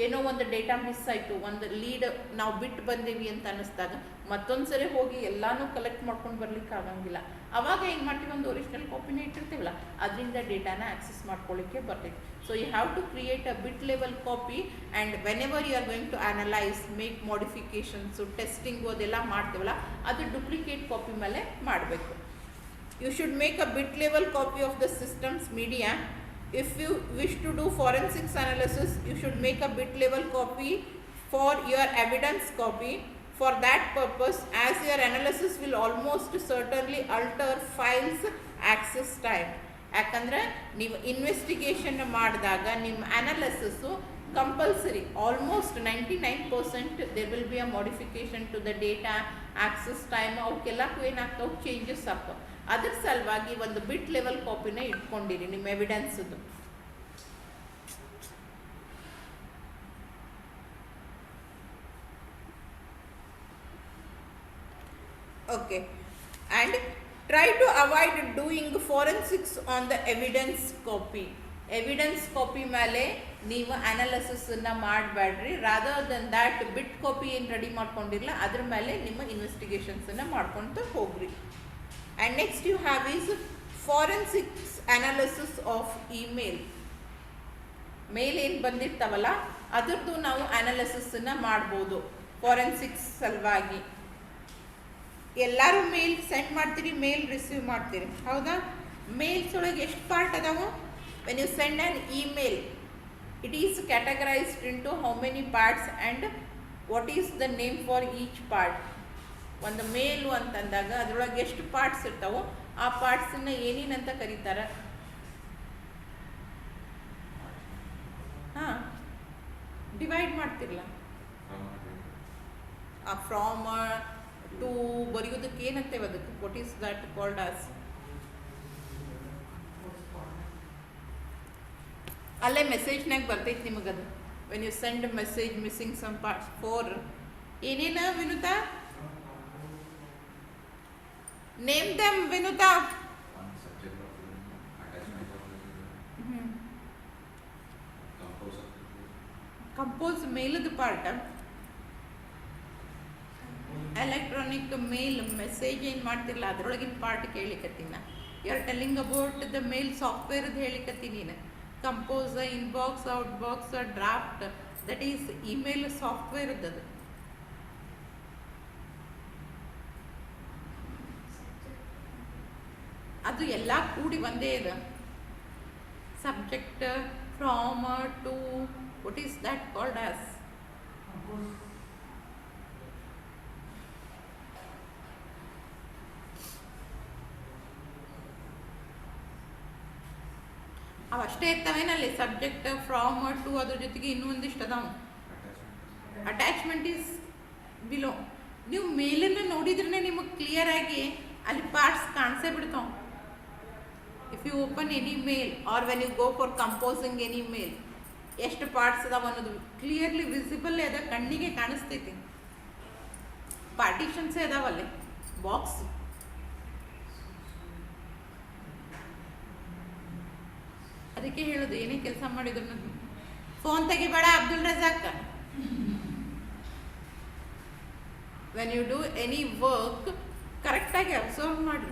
ಏನೋ ಒಂದು ಡೇಟಾ ಮಿಸ್ ಆಯಿತು, ಒಂದು ಲೀಡ್ ನಾವು ಬಿಟ್ಟು ಬಂದೀವಿ ಅಂತ ಅನ್ನಿಸ್ದಾಗ ಮತ್ತೊಂದು ಸರಿ ಹೋಗಿ ಎಲ್ಲನೂ ಕಲೆಕ್ಟ್ ಮಾಡ್ಕೊಂಡು ಬರ್ಲಿಕ್ಕೆ ಆಗಂಗಿಲ್ಲ. ಅವಾಗ ಏನು ಮಾಡ್ತೀವಿ, ಒಂದು ಒರಿಜಿನಲ್ ಕಾಪಿನ ಇಟ್ಟಿರ್ತೀವಲ್ಲ ಅದರಿಂದ ಡೇಟಾನ ಆಕ್ಸೆಸ್ ಮಾಡ್ಕೊಳ್ಳಿಕ್ಕೆ ಬರ್ತೈತಿ. So you have to create a bit level copy. And whenever you are going to analyse, make ಮಾಡಿಫಿಕೇಷನ್ಸು, ಟೆಸ್ಟಿಂಗು ಅದೆಲ್ಲ ಮಾಡ್ತೀವಲ್ಲ ಅದು ಡುಪ್ಲಿಕೇಟ್ ಕಾಪಿ ಮೇಲೆ ಮಾಡಬೇಕು. You should make a bit level copy of the systems media. If you wish to do forensics analysis, you should make a bit level copy for your evidence copy. For that purpose, as your analysis will almost certainly alter files access time. ಯಾಕಂದ್ರೆ ನೀವು investigation ಮಾಡಿದಾಗ ನಿಮ್ಮ analysis compulsory almost 99% there will be a modification to the data, access time, ಅವಕ್ಕೆಲ್ಲಕ್ಕೂ ಏನಾಗ್ತಾವೆ, changes ಆಗ್ತಾವೆ. ಅದ್ರ ಸಲುವಾಗಿ ಒಂದು ಬಿಟ್ ಲೆವೆಲ್ ಕಾಪಿನ ಇಟ್ಕೊಂಡಿರಿ ನಿಮ್ಮ ಎವಿಡೆನ್ಸ್ದು. Okay, and try to avoid doing forensics on the evidence copy. Evidence copy ಮೇಲೆ ನೀವು ಅನಾಲಿಸಿಸನ್ನು ಮಾಡಬೇಡ್ರಿ. Rather than that bit copy ಏನು ರೆಡಿ ಮಾಡ್ಕೊಂಡಿರಲ್ಲ ಅದ್ರ ಮೇಲೆ ನಿಮ್ಮ ಇನ್ವೆಸ್ಟಿಗೇಷನ್ಸನ್ನು ಮಾಡ್ಕೊತ ಹೋಗ್ರಿ. And next you have is forensics analysis of email. ಮೇಲ್ ಏನು ಬಂದಿರ್ತಾವಲ್ಲ ಅದರದ್ದು ನಾವು ಅನಾಲಿಸಿಸನ್ನು ಮಾಡ್ಬೋದು ಫಾರೆನ್ಸಿಕ್ಸ್ ಸಲುವಾಗಿ. ಎಲ್ಲರೂ ಮೇಲ್ ಸೆಂಡ್ ಮಾಡ್ತೀರಿ, ಮೇಲ್ ರಿಸೀವ್ ಮಾಡ್ತೀರಿ, ಹೌದಾ? ಮೇಲ್ಸ್ ಒಳಗೆ ಎಷ್ಟು ಪಾರ್ಟ್ ಅದಾವು? When you send an email, it is categorised into how many parts and what is the name for each part. ಒಂದು ಮೇಲು ಅಂತಂದಾಗ ಅದರೊಳಗೆ ಎಷ್ಟು ಪಾರ್ಟ್ಸ್ ಇರ್ತಾವೋ ಆ ಪಾರ್ಟ್ಸನ್ನು ಏನೇನಂತ ಕರೀತಾರೆ? ಹಾಂ, ಡಿವೈಡ್ ಮಾಡ್ತಿರಲ್ಲ, ಆ ಫ್ರಾಮ್ ಟು ಬರೆಯೋದಕ್ಕೆ ಏನಂತೇವೆ ಅದಕ್ಕೆ? What is that called as? ಅಲ್ಲೇ ಮೆಸೇಜ್ನಾಗ ಬರ್ತೈತಿ ನಿಮಗದು. When you send message missing some parts for ಏನೇನ Vinuta? Name them, Vinuta. One subject of attachment of compose of Compose ಮೇಲದ ಪಾರ್ಟ್ ಎಲೆಕ್ಟ್ರಾನಿಕ್ ಮೇಲ್ ಮೆಸೇಜ್ ಏನು ಮಾಡ್ತಿರಲ್ಲ ಅದರೊಳಗಿನ ಪಾರ್ಟ್ ಕೇಳಿಕತ್ತೀನಿ ನಾ. You are telling about the mail ಸಾಫ್ಟ್ವೇರ್ದು ಹೇಳಿಕತ್ತೀನಿ ನೀನು. Compose, inbox, outbox, draft, that is email ಸಾಫ್ಟ್ವೇರ್ದು. ಅದು ಎಲ್ಲ ಕೂಡಿ ಒಂದೇ ಇದೆ. Subject, from, to, what is that called as? ಅವಷ್ಟೇ ಇರ್ತಾವೇನಲ್ಲಿ ಸಬ್ಜೆಕ್ಟ್, ಫ್ರಾಮ್, ಟು, ಅದ್ರ ಜೊತೆಗೆ ಇನ್ನೂ ಒಂದಿಷ್ಟು ಅದಾವ. Attachment is below. ನೀವು ಮೇಲನ್ನು ನೋಡಿದ್ರೆ ನಿಮಗೆ ಕ್ಲಿಯರ್ ಆಗಿ ಅಲ್ಲಿ ಪಾರ್ಟ್ಸ್ ಕಾಣಿಸೇ ಬಿಡ್ತಾವ. If you open any mail or when you go for composing any mail, ಎಷ್ಟು ಪಾರ್ಟ್ಸ್ ಅದಾವ ಅನ್ನೋದು ಕ್ಲಿಯರ್ಲಿ ವಿಸಿಬಲ್ ಅದ, ಕಣ್ಣಿಗೆ ಕಾಣಿಸ್ತೈತಿ. ಪಾರ್ಟಿಷನ್ಸೇ ಅದಾವಲ್ಲಿ, ಬಾಕ್ಸ್. ಅದಕ್ಕೆ ಹೇಳೋದು ಏನೇ ಕೆಲಸ ಮಾಡಿದ್ರು ಫೋನ್ ತೆಗಿಬೇಡ Abdul Razak. When you do any work ಕರೆಕ್ಟಾಗಿ ಅಬ್ಸರ್ವ್ ಮಾಡಿ.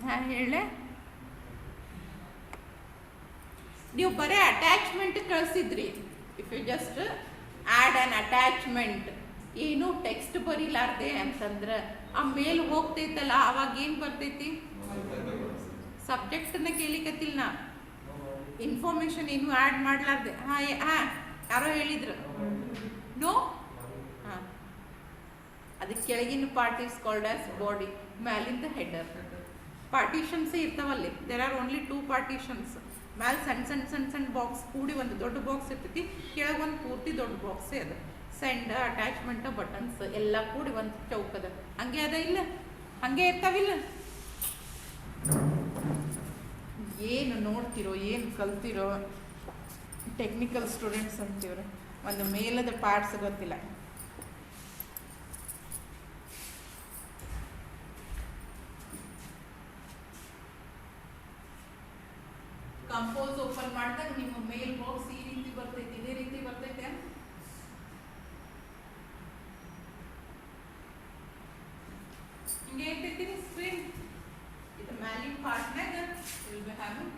ನಾನು ಹೇಳೆ ನೀವು ಬರೀ ಅಟ್ಯಾಚ್ಮೆಂಟ್ ಕಳಿಸಿದ್ರಿ. If you just add an attachment, ಏನು ಟೆಕ್ಸ್ಟ್ ಬರೀಲಾರ್ದೆ ಅಂತಂದ್ರೆ ಆ ಮೇಲ್ ಹೋಗ್ತೈತಲ್ಲ ಅವಾಗ ಏನು ಬರ್ತೈತಿ? ಸಬ್ಜೆಕ್ಟನ್ನ ಕೇಳಿಕತ್ತಿಲ್ಲ ನಾ, ಇನ್ಫಾರ್ಮೇಶನ್ ಏನು ಆ್ಯಡ್ ಮಾಡಲಾರ್ದೆ. ಹಾಂ ಯಾರೋ ಹೇಳಿದ್ರು ನೋ. ಹಾಂ, ಅದಕ್ಕೆ ಕೆಳಗಿನ part is called as body, ಮ್ಯಾಲಿಂದ ಹೆಡರ್. ಪಾರ್ಟಿಷನ್ಸೇ ಇರ್ತಾವಲ್ಲಿ. There are only 2 partitions. ಮ್ಯಾಲೆ ಸಣ್ಣ ಸಣ್ಣ ಸಣ್ಣ ಸಣ್ಣ ಬಾಕ್ಸ್ ಕೂಡಿ ಒಂದು ದೊಡ್ಡ ಬಾಕ್ಸ್ ಇರ್ತೈತಿ, ಕೆಳಗೆ ಒಂದು ಪೂರ್ತಿ ದೊಡ್ಡ ಬಾಕ್ಸೇ ಅದ. ಸೆಂಡ್, ಅಟ್ಯಾಚ್ಮೆಂಟ್, ಬಟನ್ಸ್ ಎಲ್ಲ ಕೂಡಿ ಒಂದು ಚೌಕದ. ಹಂಗೆ ಅದ ಇಲ್ಲ? ಹಂಗೆ ಇರ್ತಾವಿಲ್ಲ? ಏನು ನೋಡ್ತಿರೋ, ಏನು ಕಲ್ತಿರೋ ಟೆಕ್ನಿಕಲ್ ಸ್ಟೂಡೆಂಟ್ಸ್ ಅಂತೀವ್ರೆ. ಒಂದು ಮೇಲದ ಪಾರ್ಟ್ಸ್ ಗೊತ್ತಿಲ್ಲ. ಕಂಪೋಸ್ ಓಪನ್ ಮಾಡಿದಾಗ ನಿಮ್ಮ ಮೇಲ್ ಬಾಕ್ಸ್ ಈ ರೀತಿ ಬರ್ತೈತಿ, ಇದೇ ರೀತಿ ಬರ್ತೈತೆ. ಹಿಂಗೆ ಇರ್ತೈತಿ ಸ್ಕ್ರೀನ್. ಇದು ಮ್ಯಾಲಿನ ಪಾರ್ಟ್ನಾಗ ವಿಲ್ ಬಿ ಹ್ಯಾವಿಂಗ್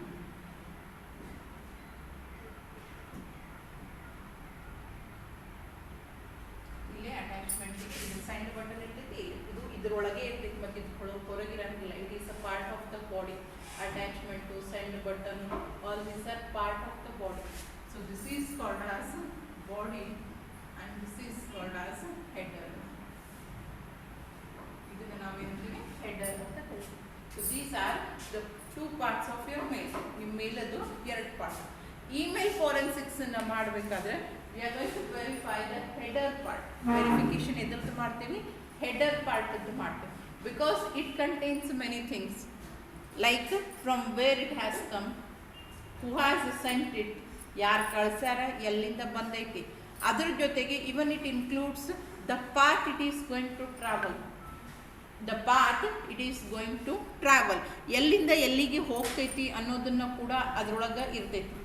ಇಲ್ಲೇ ಅಟ್ಯಾಚ್ಮೆಂಟ್. ಇದು ಸೆಂಡ್ ಬಟನ್ ಇರ್ತೈತಿ, ಇದು ಇದ್ರೊಳಗೆ ಇರ್ತೈತಿ, ಮತ್ತೆ ಇದು ಹೊರಗಿರಂಗಿಲ್ಲ. It is a part of the body. Attachment to send button, all these are part of the body. So this is called as body and this is called as header. ಇದನ್ನ ನಾವೇನಿದೆ header ಅಂತ ಕರೀತೀವಿ. So these are the 2 parts of your mail. ನಿಮ್ಮ ಮೇಲದು 2 part. Email forensics ಅನ್ನ ಮಾಡಬೇಕಾದ್ರೆ we are going to verify the header part. Verification ಎದ್ರದ್ದು ಮಾಡ್ತೀವಿ? header part ಅದ್ದು ಮಾಡ್ತೀವಿ. Because it contains many things. Like from where it has come, who has sent it, ಯಾರು ಕಳ್ಸ್ಯಾರ, ಎಲ್ಲಿಂದ ಬಂದೈತಿ. ಅದ್ರ ಜೊತೆಗೆ even it includes the path it is going to travel. The path it is going to travel. ಎಲ್ಲಿಂದ ಎಲ್ಲಿಗೆ ಹೋಗ್ತೈತಿ ಅನ್ನೋದನ್ನ ಕೂಡ ಅದ್ರೊಳಗೆ ಇರ್ತೈತಿ.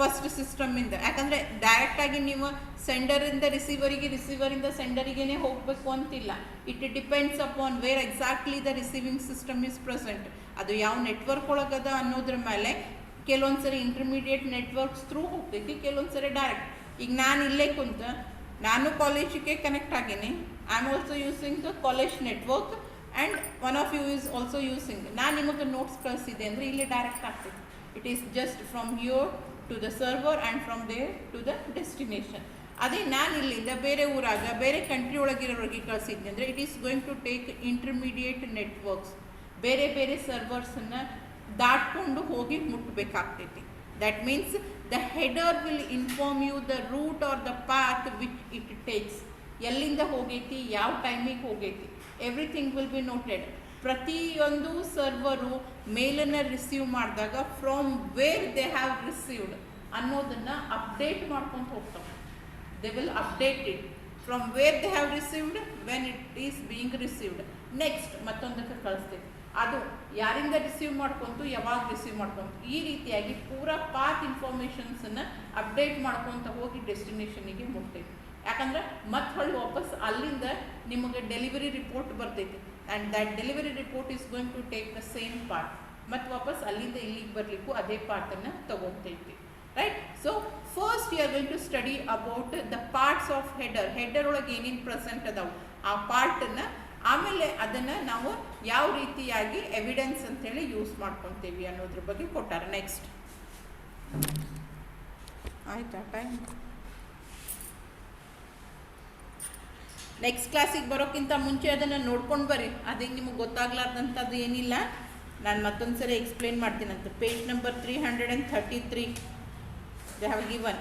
ಫಸ್ಟ್ ಸಿಸ್ಟಮಿಂದ, ಯಾಕಂದರೆ ಡೈರೆಕ್ಟಾಗಿ ನೀವು ಸೆಂಡರಿಂದ ರಿಸೀವರಿಗೆ, ರಿಸೀವರಿಂದ ಸೆಂಡರಿಗೇ ಹೋಗಬೇಕು ಅಂತಿಲ್ಲ. It depends upon where exactly the receiving system is present. ಅದು ಯಾವ ನೆಟ್ವರ್ಕ್ ಒಳಗದ ಅನ್ನೋದ್ರ ಮೇಲೆ ಕೆಲವೊಂದು ಸರಿ ಇಂಟರ್ಮೀಡಿಯೇಟ್ ನೆಟ್ವರ್ಕ್ಸ್ ಥ್ರೂ ಹೋಗ್ತೈತಿ, ಕೆಲವೊಂದು ಸರಿ ಡೈರೆಕ್ಟ್. ಈಗ ನಾನು ಇಲ್ಲೇ ಕುಂತ ನಾನು ಕಾಲೇಜಿಗೆ ಕನೆಕ್ಟ್ ಆಗೀನಿ. I am also using the college network and one of you is also using. ನಾನು ನಿಮಗೆ ನೋಟ್ಸ್ ಕಳಿಸಿದೆ ಅಂದರೆ ಇಲ್ಲೇ ಡೈರೆಕ್ಟ್ ಆಗ್ತೈತಿ. It is just from here to the server and from there to the destination. ಅದೇ ನಾನು ಇಲ್ಲಿಂದ ಬೇರೆ ಊರಾಗ ಬೇರೆ ಕಂಟ್ರಿ ಒಳಗಿರೋರಿಗೆ ಕಳಿಸಿದ್ದೆ ಅಂದರೆ it is going to take intermediate networks. ಬೇರೆ ಬೇರೆ ಸರ್ವರ್ಸನ್ನು ದಾಟ್ಕೊಂಡು ಹೋಗಿ ಮುಟ್ಟಬೇಕಾಗ್ತೈತಿ. That means the header will inform you the route or the path which it takes. ಎಲ್ಲಿಂದ ಹೋಗೈತಿ, ಯಾವ ಟೈಮಿಗೆ ಹೋಗೈತಿ, ಎವ್ರಿಥಿಂಗ್ ವಿಲ್ ಬಿ ನೋಟೆಡ್. ಪ್ರತಿಯೊಂದು ಸರ್ವರು ಮೇಲನ್ನು ರಿಸೀವ್ ಮಾಡಿದಾಗ from where they have received ಅನ್ನೋದನ್ನು ಅಪ್ಡೇಟ್ ಮಾಡ್ಕೊಂಡು ಹೋಗ್ತಾವೆ. They will update it from where they have received, when it is being received. Next ಮತ್ತೊಂದಕ್ಕೆ ಕಳಿಸ್ತೈತಿ. ಅದು ಯಾರಿಂದ ರಿಸೀವ್ ಮಾಡ್ಕೊಂತು, ಯಾವಾಗ ರಿಸೀವ್ ಮಾಡ್ಕೊಂತು, ಈ ರೀತಿಯಾಗಿ ಪೂರಾ ಪಾತ್ ಇನ್ಫಾರ್ಮೇಷನ್ಸನ್ನು ಅಪ್ಡೇಟ್ ಮಾಡ್ಕೊತ ಹೋಗಿ ಡೆಸ್ಟಿನೇಷನಿಗೆ ಮುಟ್ತೈತಿ. ಯಾಕಂದ್ರೆ ಮತ್ತೆ ಹೊಳ್ಳಿ ವಾಪಸ್ ಅಲ್ಲಿಂದ ನಿಮಗೆ ಡೆಲಿವರಿ ರಿಪೋರ್ಟ್ ಬರ್ತೈತಿ. And that delivery report is going to take the same part. ಮತ್ತು ವಾಪಸ್ ಅಲ್ಲಿಂದ ಇಲ್ಲಿಗೆ ಬರಲಿಕ್ಕೂ ಅದೇ ಪಾರ್ಟನ್ನು ತಗೊತೈತಿ. Right. So first you are going to study about the parts of header ಒಳಗೆ ಏನೇನು ಪ್ರೆಸೆಂಟ್ ಅದಾವೆ ಆ ಪಾರ್ಟನ್ನು, ಆಮೇಲೆ ಅದನ್ನು ನಾವು ಯಾವ ರೀತಿಯಾಗಿ ಎವಿಡೆನ್ಸ್ ಅಂತೇಳಿ ಯೂಸ್ ಮಾಡ್ಕೊತೀವಿ ಅನ್ನೋದ್ರ ಬಗ್ಗೆ ಕೊಟ್ಟಾರೆ. ನೆಕ್ಸ್ಟ್ ಆಯ್ತಾ ಟೈಮ್? ನೆಕ್ಸ್ಟ್ ಕ್ಲಾಸಿಗೆ ಬರೋಕ್ಕಿಂತ ಮುಂಚೆ ಅದನ್ನು ನೋಡ್ಕೊಂಡು ಬರ್ರಿ. ಅದಕ್ಕೆ ನಿಮಗೆ ಗೊತ್ತಾಗ್ಲಾರ್ದಂಥದ್ದು ಏನಿಲ್ಲ, ನಾನು ಮತ್ತೊಂದು ಸರಿ ಎಕ್ಸ್ಪ್ಲೇನ್ ಮಾಡ್ತೀನಂತ. Page number 333 they have given.